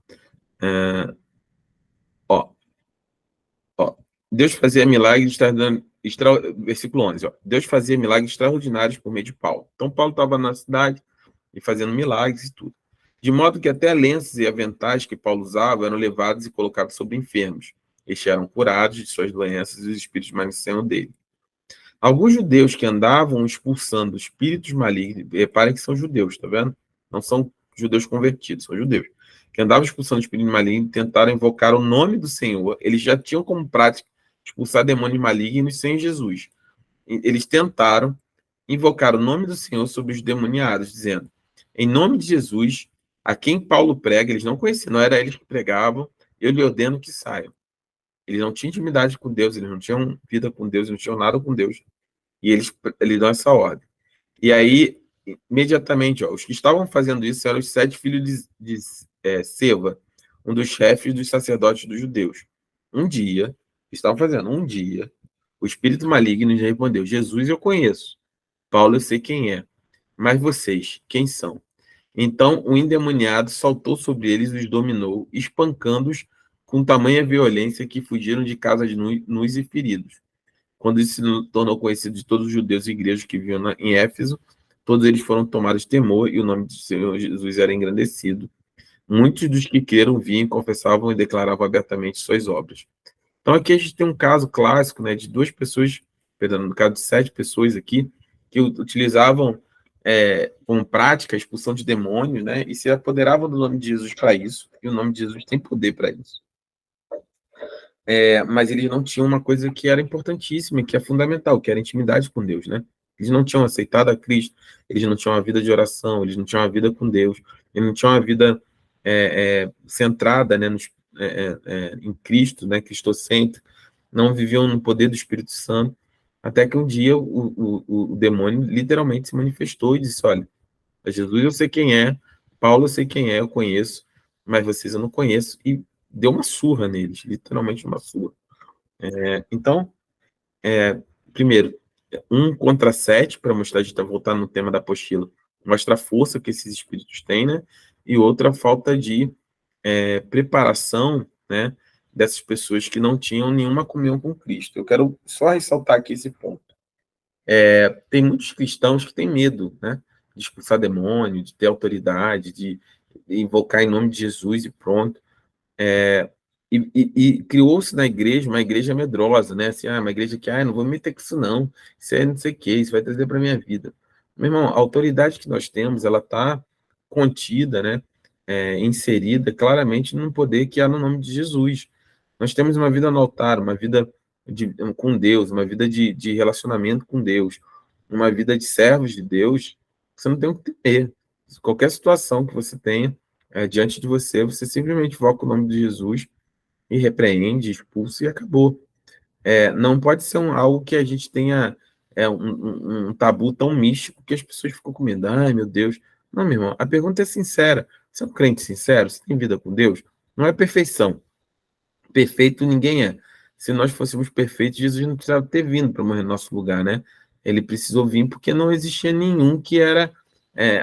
Deus fazia milagres, versículo 11, Deus fazia milagres extraordinários por meio de Paulo. Então, Paulo estava na cidade e fazendo milagres e tudo. De modo que até lenços e aventais que Paulo usava eram levados e colocados sobre enfermos. Estes eram curados de suas doenças e os espíritos permaneciam dele. Alguns judeus que andavam expulsando espíritos malignos, reparem que são judeus, tá vendo? Não são judeus convertidos, são judeus. Que andavam expulsando espíritos malignos, tentaram invocar o nome do Senhor. Eles já tinham como prática expulsar demônios malignos sem Jesus. Eles tentaram invocar o nome do Senhor sobre os demoniados, dizendo: em nome de Jesus, a quem Paulo prega, eles não conheciam, não era eles que pregavam, eu lhe ordeno que saiam. Eles não tinham intimidade com Deus, eles não tinham vida com Deus, eles não tinham nada com Deus. E eles dão essa ordem. E aí, imediatamente, os que estavam fazendo isso eram os 7 filhos de Seva, um dos chefes dos sacerdotes dos judeus. Um dia, o espírito maligno lhe respondeu: Jesus eu conheço, Paulo eu sei quem é, mas vocês, quem são? Então o endemoniado saltou sobre eles e os dominou, espancando-os com tamanha violência que fugiram de casa nus e feridos. Quando isso se tornou conhecido de todos os judeus e igrejas que viviam em Éfeso, todos eles foram tomados de temor e o nome do Senhor Jesus era engrandecido. Muitos dos que creram viam, confessavam e declaravam abertamente suas obras. Então aqui a gente tem um caso clássico, né, de 2 pessoas, perdão, no caso de 7 pessoas aqui, que utilizavam como prática a expulsão de demônios, né, e se apoderavam do nome de Jesus para isso, e o nome de Jesus tem poder para isso. Mas eles não tinham uma coisa que era importantíssima, que é fundamental, que era a intimidade com Deus, né? Eles não tinham aceitado a Cristo, eles não tinham uma vida de oração, eles não tinham uma vida com Deus, eles não tinham uma vida centrada, né, em Cristo, né, cristocêntrica, não viviam no poder do Espírito Santo, até que um dia o demônio literalmente se manifestou e disse: olha, Jesus eu sei quem é, Paulo eu sei quem é, eu conheço, mas vocês eu não conheço, e deu uma surra neles, literalmente uma surra. Então, primeiro, 1 contra 7, para mostrar, a gente voltar no tema da apostila, mostra a força que esses espíritos têm, né? E outra, falta de preparação, né, dessas pessoas que não tinham nenhuma comunhão com Cristo. Eu quero só ressaltar aqui esse ponto. Tem muitos cristãos que têm medo, né, de expulsar demônio, de ter autoridade, de invocar em nome de Jesus e pronto. E criou-se na igreja uma igreja medrosa, né? Assim, uma igreja que, não vou me meter com isso não, isso é não sei o que, isso vai trazer para a minha vida. Meu irmão, a autoridade que nós temos, ela está contida, né? Inserida claramente no poder que há no nome de Jesus. Nós temos uma vida no altar, uma vida com Deus, uma vida de relacionamento com Deus, uma vida de servos de Deus. Você não tem o que temer. Qualquer situação que você tenha diante de você, você simplesmente invoca o nome de Jesus e repreende, expulsa e acabou. Não pode ser algo que a gente tenha um tabu tão místico que as pessoas ficam com medo. Ai, meu Deus. Não, meu irmão, a pergunta é sincera. Você é um crente sincero? Você tem vida com Deus? Não é perfeição. Perfeito ninguém é. Se nós fôssemos perfeitos, Jesus não precisava ter vindo para morrer no nosso lugar, né? Ele precisou vir porque não existia nenhum que era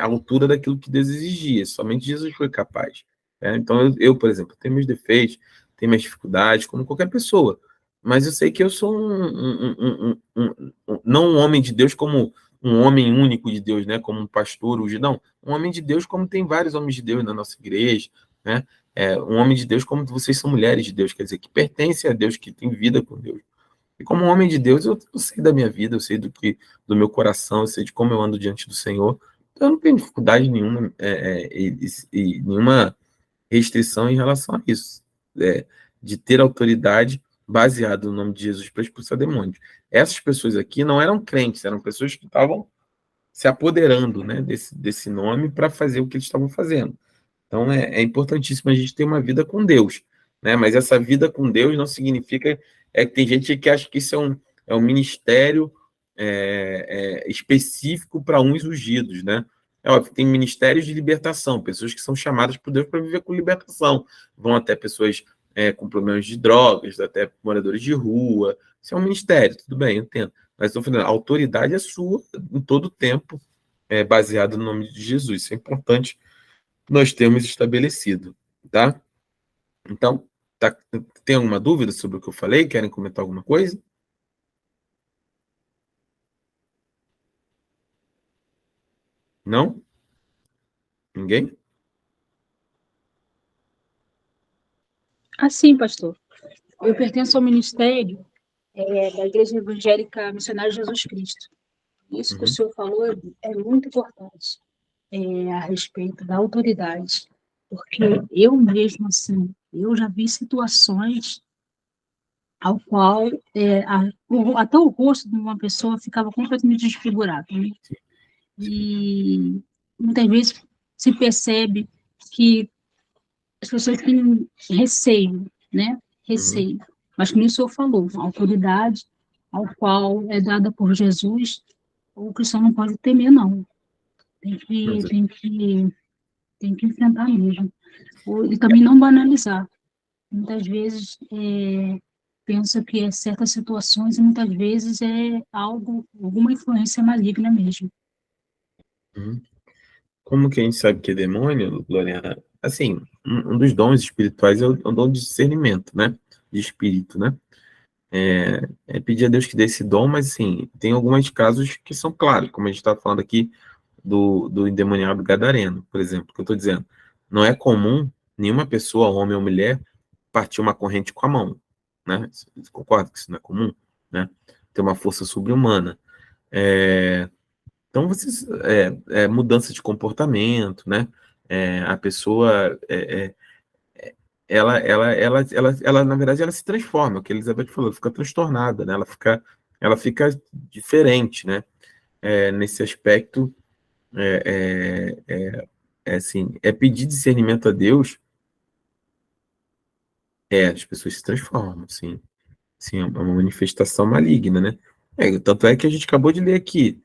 a altura daquilo que Deus exigia. Somente Jesus foi capaz. Então, eu, por exemplo, tenho meus defeitos, tenho minhas dificuldades, como qualquer pessoa. Mas eu sei que eu sou não um homem de Deus como um homem único de Deus, né? Como um pastor, não. Um homem de Deus como tem vários homens de Deus na nossa igreja, né? Um homem de Deus como vocês são mulheres de Deus, quer dizer, que pertencem a Deus, que tem vida com Deus. E como um homem de Deus, eu sei da minha vida, eu sei do meu coração, eu sei de como eu ando diante do Senhor. Então, eu não tenho dificuldade nenhuma e nenhuma restrição em relação a isso, de ter autoridade baseada no nome de Jesus para expulsar demônios. Essas pessoas aqui não eram crentes, eram pessoas que estavam se apoderando, né, desse nome para fazer o que eles estavam fazendo. Então, é importantíssimo a gente ter uma vida com Deus, né? Mas essa vida com Deus não significa que tem gente que acha que isso é um ministério específico para uns ungidos, né? É óbvio, tem ministérios de libertação, pessoas que são chamadas por Deus para viver com libertação. Vão até pessoas com problemas de drogas, até moradores de rua. Isso é um ministério, tudo bem, eu entendo. Mas estou falando, a autoridade é sua em todo o tempo, baseada no nome de Jesus. Isso é importante nós temos estabelecido, tá? Então, tem alguma dúvida sobre o que eu falei? Querem comentar alguma coisa? Não? Ninguém? Assim, pastor, eu pertenço ao ministério da Igreja Evangélica Missionária de Jesus Cristo. Isso que o senhor falou é muito importante, a respeito da autoridade, porque eu mesmo, assim, eu já vi situações ao qual até o rosto de uma pessoa ficava completamente desfigurado, né? E muitas vezes se percebe que as pessoas têm receio, né? Receio. Mas como o senhor falou, a autoridade ao qual é dada por Jesus, o cristão não pode temer, não. Tem que enfrentar mesmo. E também não banalizar. Muitas vezes pensa que é certas situações e muitas vezes é alguma influência maligna mesmo. Como que a gente sabe que é demônio, Lorena? Assim, um dos dons espirituais é o dom de discernimento, né? De espírito, né? Pedir a Deus que dê esse dom, mas, assim, tem alguns casos que são claros, como a gente está falando aqui do endemoniado gadareno, por exemplo, que eu estou dizendo. Não é comum nenhuma pessoa, homem ou mulher, partir uma corrente com a mão, né? Você concorda que isso não é comum, né? Ter uma força sobre-humana. Então, mudança de comportamento, né? A pessoa, ela, na verdade, ela se transforma, o que a Elizabeth falou, fica transtornada, né? Ela fica diferente, né? Nesse aspecto, assim, pedir discernimento a Deus, as pessoas se transformam, sim. Sim, é uma manifestação maligna, né? Tanto é que a gente acabou de ler aqui.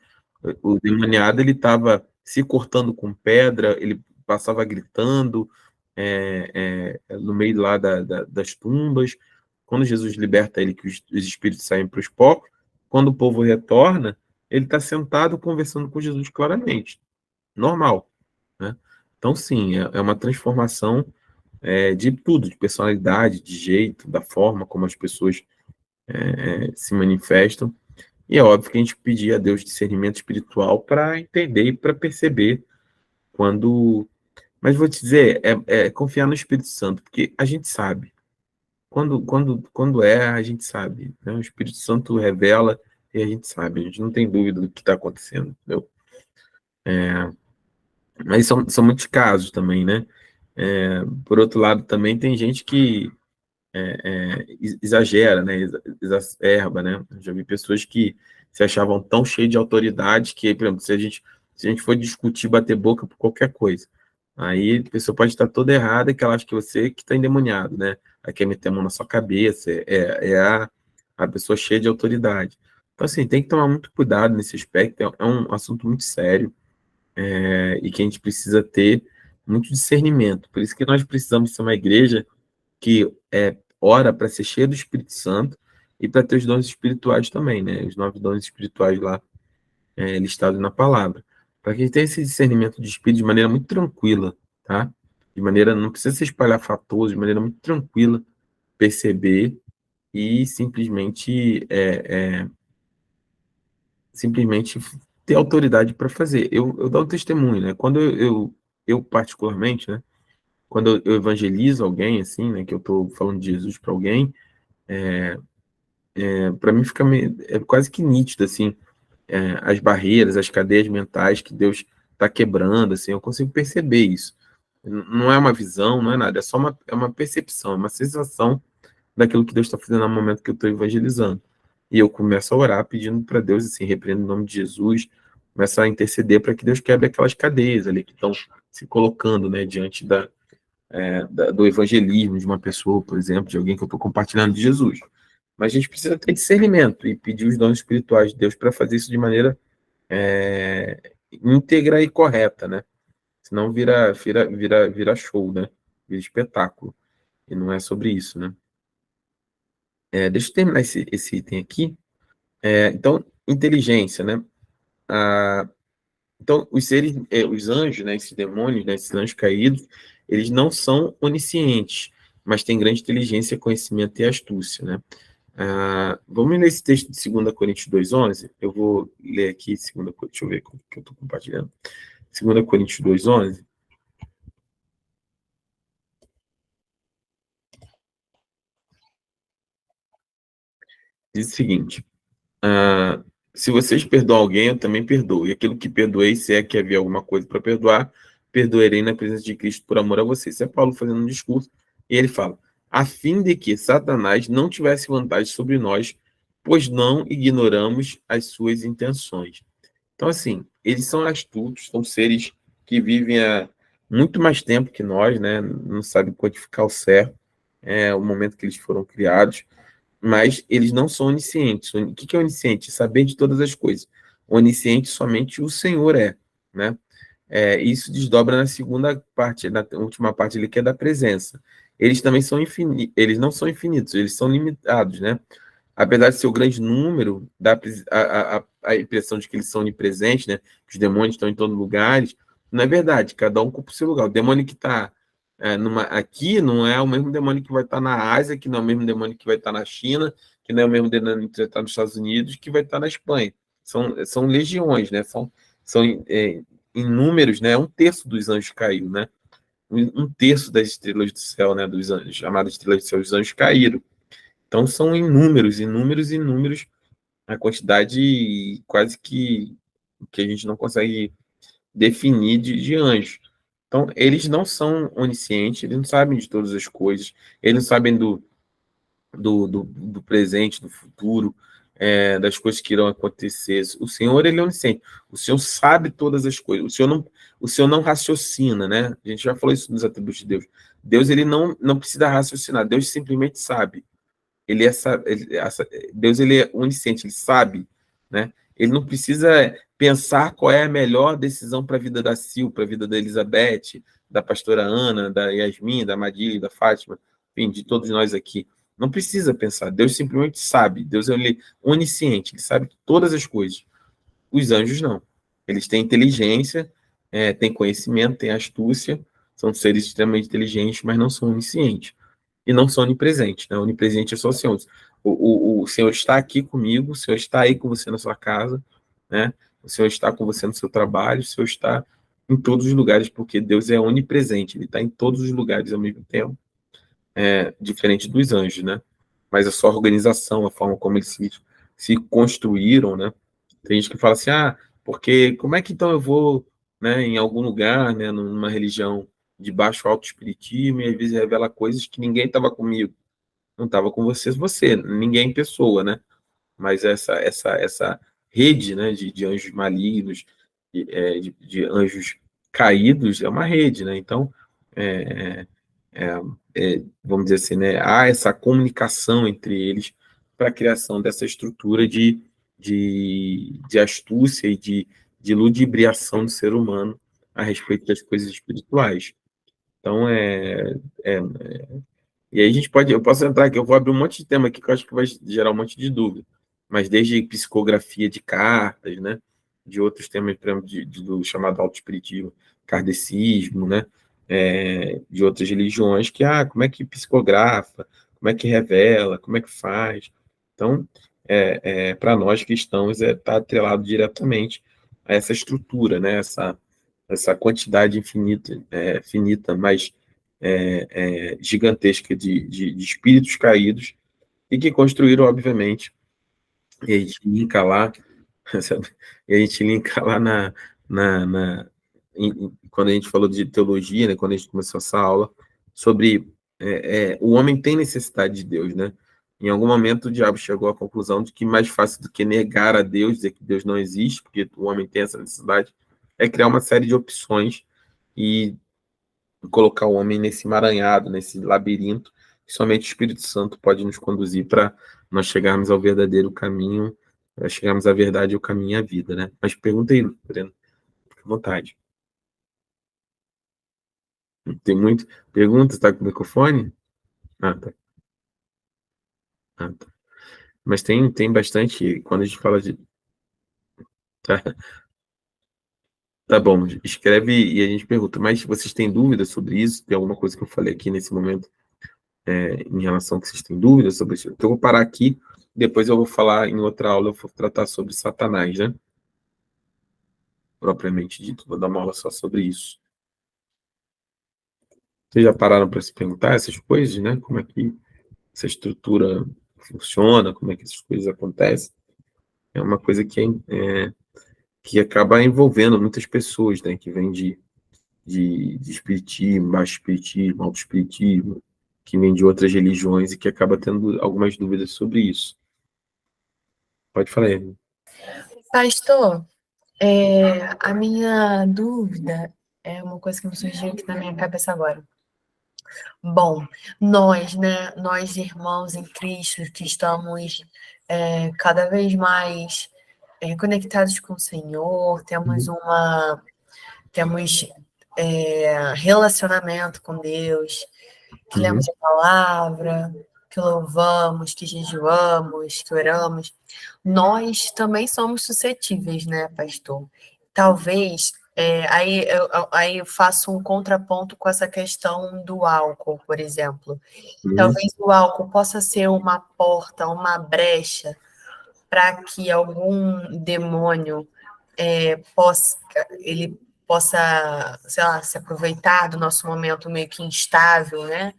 O demoniado, ele estava se cortando com pedra, ele passava gritando no meio lá das tumbas. Quando Jesus liberta ele, que os espíritos saem para os povos, quando o povo retorna, ele está sentado conversando com Jesus claramente. Normal, né? Então, sim, é uma transformação de tudo, de personalidade, de jeito, da forma como as pessoas se manifestam. E é óbvio que a gente pedir a Deus discernimento espiritual para entender e para perceber quando. Mas vou te dizer, confiar no Espírito Santo, porque a gente sabe. Quando a gente sabe. Né? O Espírito Santo revela e a gente sabe. A gente não tem dúvida do que está acontecendo. Entendeu? Mas são muitos casos também, né? Por outro lado, também tem gente que exagera, né? Exacerba, né? Eu já vi pessoas que se achavam tão cheias de autoridade que, por exemplo, se a gente for discutir, bater boca por qualquer coisa, aí a pessoa pode estar toda errada que ela acha que você que está endemoniado, né? quer meter a mão na sua cabeça, a pessoa cheia de autoridade. Então, assim, tem que tomar muito cuidado nesse aspecto, é um assunto muito sério, e que a gente precisa ter muito discernimento. Por isso que nós precisamos ser uma igreja que ora para ser cheia do Espírito Santo e para ter os dons espirituais também, né? Os 9 dons espirituais lá listados na palavra. Para que a gente tenha esse discernimento de espírito de maneira muito tranquila, tá? De maneira, não precisa ser espalhafatoso, de maneira muito tranquila, perceber e simplesmente ter autoridade para fazer. Eu dou um testemunho, né? Quando eu particularmente, né? Quando eu evangelizo alguém, assim, né? Que eu estou falando de Jesus para alguém, para mim fica quase que nítido, assim, as barreiras, as cadeias mentais que Deus está quebrando, assim, eu consigo perceber isso. Não é uma visão, não é nada, é uma percepção, é uma sensação daquilo que Deus está fazendo no momento que eu estou evangelizando. E eu começo a orar pedindo para Deus, assim, repreendo em nome de Jesus, começo a interceder para que Deus quebre aquelas cadeias ali que estão se colocando, né, diante do evangelismo de uma pessoa, por exemplo, de alguém que eu estou compartilhando de Jesus. Mas a gente precisa ter discernimento e pedir os dons espirituais de Deus para fazer isso de maneira íntegra e correta, né? Senão vira show, né? Vira espetáculo. E não é sobre isso, né? Deixa eu terminar esse item aqui. Então, inteligência, né? Então, os seres, os anjos, né? Esses demônios, né? Esses anjos caídos, eles não são oniscientes, mas têm grande inteligência, conhecimento e astúcia, né? Vamos ler esse texto de 2 Coríntios 2:11. Eu vou ler aqui, deixa eu ver como que eu estou compartilhando. 2 Coríntios 2:11. Diz o seguinte: se vocês perdoam alguém, eu também perdoo. E aquilo que perdoei, se é que havia alguma coisa para perdoar, perdoarei na presença de Cristo por amor a vocês. Isso é Paulo fazendo um discurso, e ele fala: a fim de que Satanás não tivesse vantagem sobre nós, pois não ignoramos as suas intenções. Então, assim, eles são astutos, são seres que vivem há muito mais tempo que nós, né? Não sabem codificar o certo, o momento que eles foram criados, mas eles não são oniscientes. O que é onisciente? Saber de todas as coisas. Onisciente somente o Senhor né? Isso desdobra na segunda parte, na última parte ali, que é da presença. Eles também são infinitos, eles não são infinitos, eles são limitados, né? Apesar de ser o grande número, dá a impressão de que eles são onipresentes, né? Que os demônios estão em todos os lugares. Não é verdade, cada um ocupa o seu lugar. O demônio que está aqui não é o mesmo demônio que vai estar na Ásia, que não é o mesmo demônio que vai estar na China, que não é o mesmo demônio que vai estar nos Estados Unidos, que vai estar na Espanha. São legiões, né? São inúmeros, né? 1/3 dos anjos caiu, né? 1/3 das estrelas do céu, né? Dos anjos, chamadas estrelas do céu, os anjos caíram. Então são inúmeros, a quantidade quase que a gente não consegue definir de anjos. Então, eles não são oniscientes, eles não sabem de todas as coisas, eles não sabem do presente, do futuro, das coisas que irão acontecer. O Senhor, ele é onisciente. O Senhor sabe todas as coisas. O Senhor não raciocina, né? A gente já falou isso nos atributos de Deus. Deus, ele não precisa raciocinar. Deus simplesmente sabe. Deus, ele é onisciente, ele sabe, né? Ele não precisa pensar qual é a melhor decisão para a vida da Sil, para a vida da Elizabeth, da pastora Ana, da Yasmin, da Madile, da Fátima, enfim, de todos nós aqui. Não precisa pensar, Deus simplesmente sabe. Deus, ele é onisciente, ele sabe todas as coisas. Os anjos não. Eles têm inteligência, têm conhecimento, têm astúcia, são seres extremamente inteligentes, mas não são oniscientes. E não são onipresentes, né? Onipresente é só o Senhor. O Senhor está aqui comigo, o Senhor está aí com você na sua casa, né? O Senhor está com você no seu trabalho, o Senhor está em todos os lugares, porque Deus é onipresente, ele está em todos os lugares ao mesmo tempo, diferente dos anjos, né? Mas a sua organização, a forma como eles se construíram, né? Tem gente que fala assim, porque como é que então eu vou, né, em algum lugar, né, numa religião de baixo alto espiritismo, e às vezes revela coisas que ninguém estava comigo, não estava com você, ninguém pessoa, né? Mas essa rede, né, de anjos malignos, de anjos caídos, é uma rede, né? Então, vamos dizer assim, né, há essa comunicação entre eles para a criação dessa estrutura de astúcia e de ludibriação do ser humano a respeito das coisas espirituais. Então, e aí eu posso entrar aqui, eu vou abrir um monte de tema aqui que eu acho que vai gerar um monte de dúvida, mas desde psicografia de cartas, né, de outros temas, por exemplo, do chamado autoespiritismo, kardecismo, né, de outras religiões, como é que psicografa, como é que revela, como é que faz. Então, para nós cristãos, está atrelado diretamente a essa estrutura, né, essa quantidade finita, mas gigantesca de espíritos caídos e que construíram, obviamente, e a gente linka lá, sabe? E a gente linka lá quando a gente falou de teologia, né, quando a gente começou essa aula, sobre o homem tem necessidade de Deus, né? Em algum momento o diabo chegou à conclusão de que mais fácil do que negar a Deus, dizer que Deus não existe, porque o homem tem essa necessidade, é criar uma série de opções e colocar o homem nesse emaranhado, nesse labirinto, que somente o Espírito Santo pode nos conduzir para nós chegarmos ao verdadeiro caminho, para chegarmos à verdade, o caminho e a vida, né? Mas pergunta aí, Breno, fica à vontade. Tem muito perguntas, tá com o microfone? Ah, tá. Mas tem bastante, quando a gente fala de... Tá, tá bom, escreve e a gente pergunta, mas vocês têm dúvidas sobre isso? Tem alguma coisa que eu falei aqui nesse momento em relação a que vocês têm dúvidas sobre isso? Então eu vou parar aqui, depois eu vou falar em outra aula, eu vou tratar sobre Satanás, né? Propriamente dito, vou dar uma aula só sobre isso. Vocês já pararam para se perguntar essas coisas, né? Como é que essa estrutura funciona, como é que essas coisas acontecem? É uma coisa que acaba envolvendo muitas pessoas, né? Que vem de espiritismo, baixo espiritismo, alto espiritismo, que vem de outras religiões e que acaba tendo algumas dúvidas sobre isso. Pode falar aí. Pastor, a minha dúvida é uma coisa que me surgiu aqui na minha cabeça agora. Bom, nós, né, nós irmãos em Cristo, que estamos cada vez mais conectados com o Senhor, temos relacionamento com Deus, que lemos a palavra, que louvamos, que jejuamos, que oramos, nós também somos suscetíveis, né, pastor? Talvez, aí eu faço um contraponto com essa questão do álcool, por exemplo. Talvez o álcool possa ser uma porta, uma brecha, para que algum demônio possa, sei lá, se aproveitar do nosso momento meio que instável, né?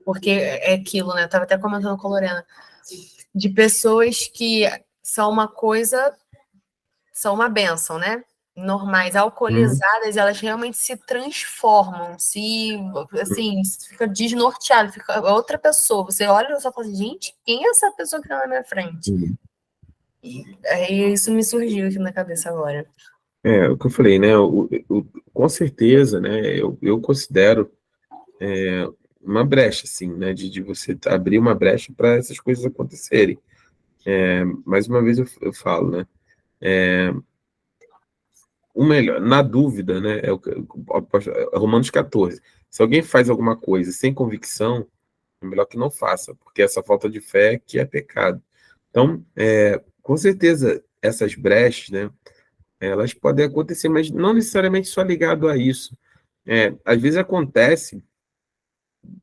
Porque é aquilo, né? Eu estava até comentando com a Lorena, de pessoas que são uma coisa, são uma bênção, né? Normais, alcoolizadas, elas realmente se transformam, assim, fica desnorteado, fica outra pessoa. Você olha e só fala assim, gente, quem é essa pessoa que está na minha frente? E aí isso me surgiu aqui na cabeça agora. O que eu falei, né? Com certeza, né? Eu considero uma brecha, assim, né? De você abrir uma brecha para essas coisas acontecerem. Mais uma vez eu falo, né? O melhor, na dúvida, né? Romanos 14. Se alguém faz alguma coisa sem convicção, é melhor que não faça, porque essa falta de fé que é pecado. Então, com certeza, essas brechas, né? Elas podem acontecer, mas não necessariamente só ligado a isso. Às vezes acontece,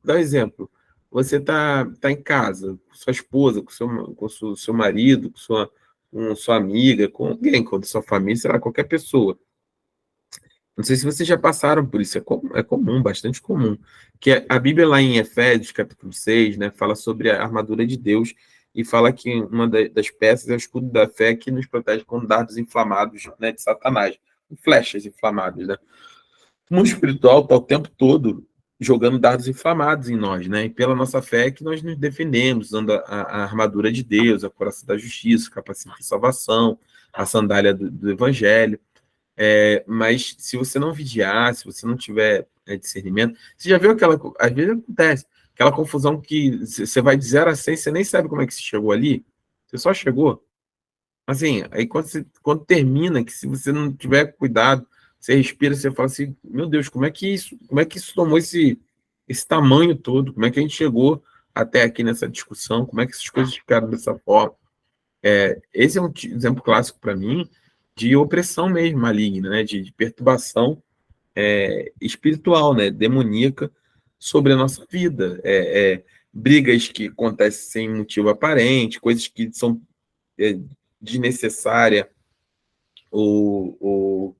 dá um exemplo, você tá em casa, com sua esposa, com seu marido, com sua amiga, com alguém, com sua família, sei lá, qualquer pessoa. Não sei se vocês já passaram por isso, é comum, bastante comum. Que a Bíblia lá em Efésios, capítulo 6, né, fala sobre a armadura de Deus e fala que uma das peças é o escudo da fé que nos protege contra dardos inflamados, né, de Satanás, flechas inflamadas, né? O mundo espiritual está o tempo todo jogando dardos inflamados em nós, né? E pela nossa fé é que nós nos defendemos, usando a armadura de Deus, a couraça da justiça, o capacete de salvação, a sandália do evangelho. Mas se você não vigiar, se você não tiver discernimento, você já viu aquela, às vezes acontece, aquela confusão que você vai de 0 a 100, você nem sabe como é que você chegou ali, você só chegou. Assim, aí quando termina, que se você não tiver cuidado, você respira, você fala assim, meu Deus, como é que isso tomou esse tamanho todo? Como é que a gente chegou até aqui nessa discussão? Como é que essas coisas ficaram dessa forma? Esse é um exemplo clássico para mim de opressão mesmo maligna, né? De perturbação espiritual, né? Demoníaca sobre a nossa vida. Brigas que acontecem sem motivo aparente, coisas que são desnecessárias ou,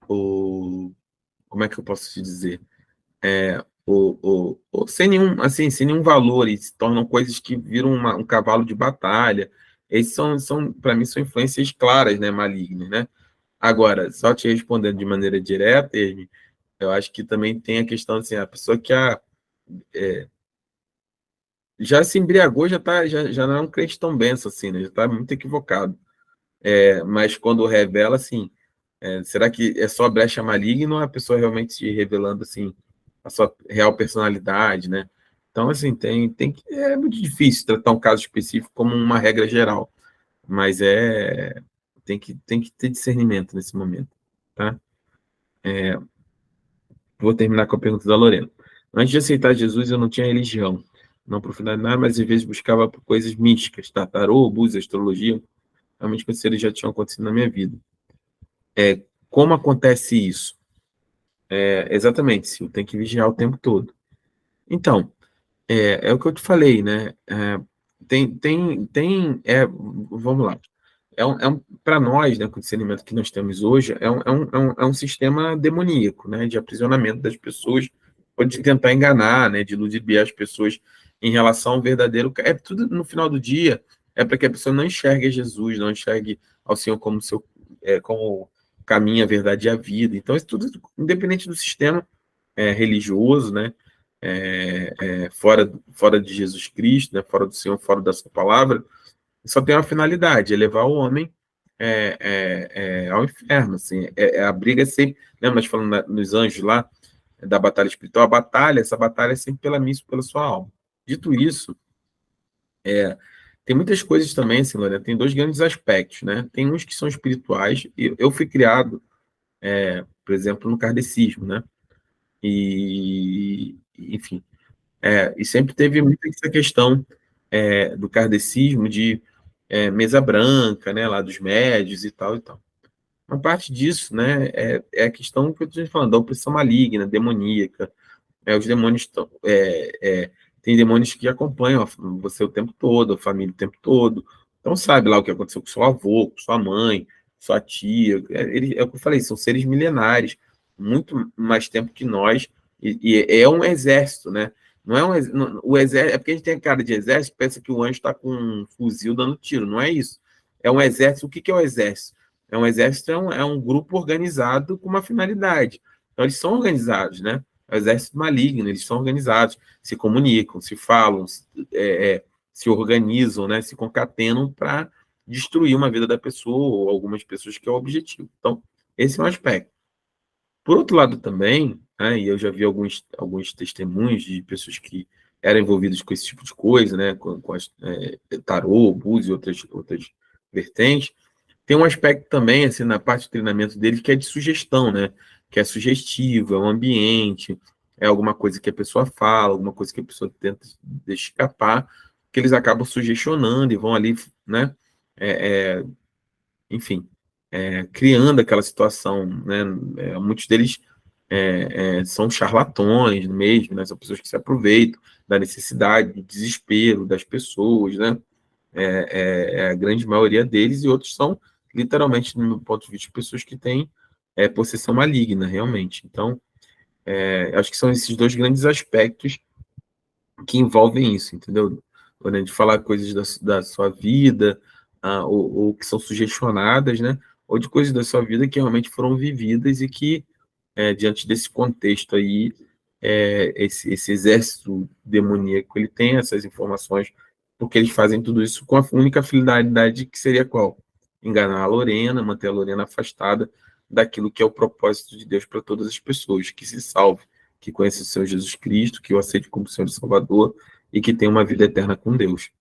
como é que eu posso te dizer? Ou sem nenhum, assim, sem nenhum valor, e se tornam coisas que viram um cavalo de batalha. Esses para mim, são influências claras, né, malignas, né? Agora, só te respondendo de maneira direta, Herme, eu acho que também tem a questão, assim, a pessoa que já se embriagou, já não é um crente tão benção, assim, né? Já está muito equivocado. Mas quando revela, assim, será que é só brecha maligna ou a pessoa realmente se revelando, assim, a sua real personalidade, né? Então, assim, é muito difícil tratar um caso específico como uma regra geral, mas tem que ter discernimento nesse momento, tá? Vou terminar com a pergunta da Lorena. Antes de aceitar Jesus, eu não tinha religião, não aprofundava nada, mas às vezes buscava por coisas místicas, tá? Tarô, búzios, astrologia, realmente coisas que já tinham acontecido na minha vida. Como acontece isso? Exatamente, Sil, tem que vigiar o tempo todo. Então, é o que eu te falei, né? Vamos lá. Para nós, né, com o discernimento que nós temos hoje, é um sistema demoníaco, né, de aprisionamento das pessoas, ou de tentar enganar, né, de ludibriar as pessoas em relação ao verdadeiro. Tudo no final do dia, para que a pessoa não enxergue Jesus, não enxergue ao Senhor como caminho, a verdade e a vida. Então, isso tudo, independente do sistema religioso, né, fora de Jesus Cristo, né, fora do Senhor, fora da sua palavra, só tem uma finalidade, é levar o homem ao inferno. Assim, a briga é sempre. Lembra nós falando nos anjos lá, da batalha espiritual? Essa batalha é sempre pela mim e pela sua alma. Dito isso, tem muitas coisas também, assim, Lorena, tem dois grandes aspectos, né? Tem uns que são espirituais, e eu fui criado, por exemplo, no kardecismo, né? Enfim, e sempre teve muito essa questão do kardecismo de mesa branca, né, lá dos médios e tal e tal. Uma parte disso, né, é a questão que eu estou falando, da opressão maligna, demoníaca. Os demônios tem demônios que acompanham você o tempo todo, a família o tempo todo. Então sabe lá o que aconteceu com seu avô, com sua mãe, sua tia. É o que eu falei, são seres milenares, muito mais tempo que nós, e é um exército, né? Não é o exército, é porque a gente tem cara de exército, pensa que o anjo está com um fuzil dando tiro, não é isso. É um exército. O que é o exército? Um exército, é um grupo organizado com uma finalidade. Então, eles são organizados, né? O exército maligno, eles são organizados, se comunicam, se falam, se organizam, né? Se concatenam para destruir uma vida da pessoa ou algumas pessoas, que é o objetivo. Então, esse é um aspecto. Por outro lado também, né, e eu já vi alguns testemunhos de pessoas que eram envolvidas com esse tipo de coisa, né, com tarô, búzios e outras vertentes, tem um aspecto também, assim, na parte de treinamento deles, que é de sugestão, né, que é sugestivo, é um ambiente, é alguma coisa que a pessoa fala, alguma coisa que a pessoa tenta deixar escapar, que eles acabam sugestionando e vão ali, né, enfim, criando aquela situação, né? Muitos deles são charlatões mesmo, né? São pessoas que se aproveitam da necessidade, do desespero das pessoas, né? A grande maioria deles, e outros são, literalmente, no meu ponto de vista, pessoas que têm possessão maligna, realmente. Então, acho que são esses dois grandes aspectos que envolvem isso, entendeu? Quando a gente fala coisas da sua vida, ou que são sugestionadas, né? Ou de coisas da sua vida que realmente foram vividas e que, diante desse contexto aí, esse exército demoníaco, ele tem essas informações, porque eles fazem tudo isso com a única finalidade, que seria qual? Enganar a Lorena, manter a Lorena afastada daquilo que é o propósito de Deus para todas as pessoas, que se salve, que conheça o Senhor Jesus Cristo, que o aceite como Senhor e Salvador e que tenha uma vida eterna com Deus.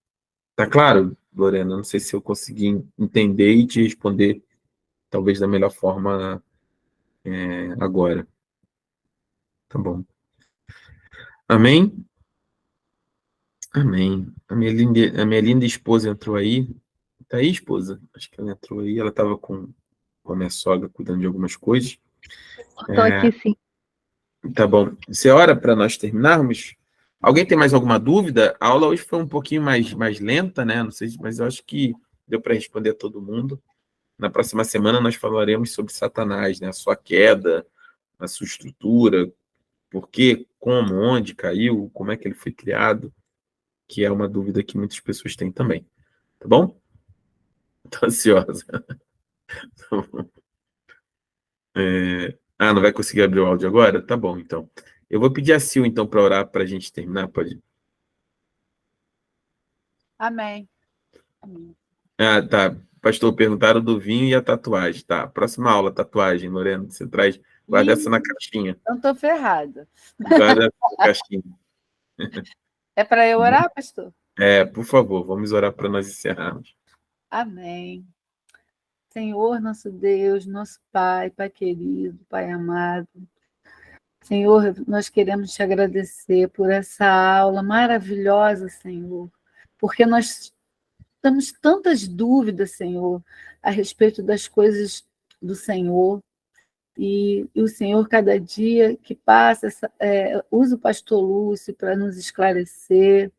Tá claro, Lorena? Não sei se eu consegui entender e te responder talvez da melhor forma agora. Tá bom. Amém? Amém. A minha linda esposa entrou aí. Tá aí, esposa? Acho que ela entrou aí. Ela estava com a minha sogra cuidando de algumas coisas. Estou aqui sim. Tá bom. Você ora para nós terminarmos? Alguém tem mais alguma dúvida? A aula hoje foi um pouquinho mais lenta, né? Não sei, mas eu acho que deu para responder a todo mundo. Na próxima semana nós falaremos sobre Satanás, né? A sua queda, a sua estrutura, por quê, como, onde caiu, como é que ele foi criado, que é uma dúvida que muitas pessoas têm também. Tá bom? Tô ansiosa. Não vai conseguir abrir o áudio agora? Tá bom, então. Eu vou pedir a Sil, então, para orar para a gente terminar, pode? Amém. Amém. Tá. Pastor, perguntaram do vinho e a tatuagem. Tá, próxima aula, tatuagem, Lorena. Você traz, guarda essa na caixinha. Eu estou ferrada. Guarda essa na caixinha. É para eu orar, pastor? Por favor, vamos orar para nós encerrarmos. Amém. Senhor, nosso Deus, nosso Pai, Pai querido, Pai amado. Senhor, nós queremos te agradecer por essa aula maravilhosa, Senhor, porque nós temos tantas dúvidas, Senhor, a respeito das coisas do Senhor. E o Senhor, cada dia que passa, usa o pastor Lúcio para nos esclarecer,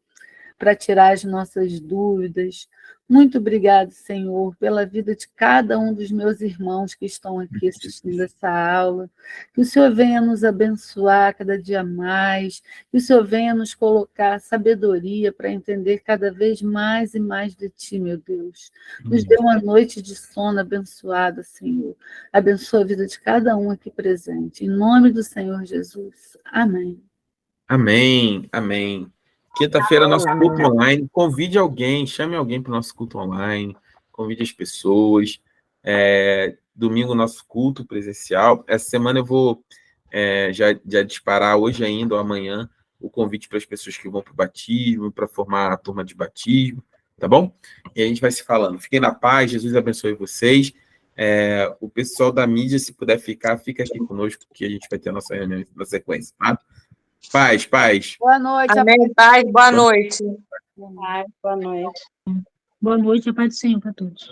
para tirar as nossas dúvidas. Muito obrigado, Senhor, pela vida de cada um dos meus irmãos que estão aqui assistindo essa aula. Que o Senhor venha nos abençoar cada dia mais, que o Senhor venha nos colocar sabedoria para entender cada vez mais e mais de Ti, meu Deus. Nos dê uma noite de sono abençoada, Senhor. Abençoa a vida de cada um aqui presente. Em nome do Senhor Jesus. Amém. Amém, amém. Quinta-feira, nosso culto online. Convide alguém, chame alguém para o nosso culto online. Convide as pessoas. Domingo, nosso culto presencial. Essa semana eu vou já disparar, hoje ainda ou amanhã, o convite para as pessoas que vão para o batismo, para formar a turma de batismo, tá bom? E a gente vai se falando. Fiquem na paz, Jesus abençoe vocês. O pessoal da mídia, se puder fica aqui conosco, que a gente vai ter a nossa reunião na sequência, tá? Paz. Boa noite. Amém, paz. Boa noite. Boa noite. Boa noite, a paz do Senhor para todos.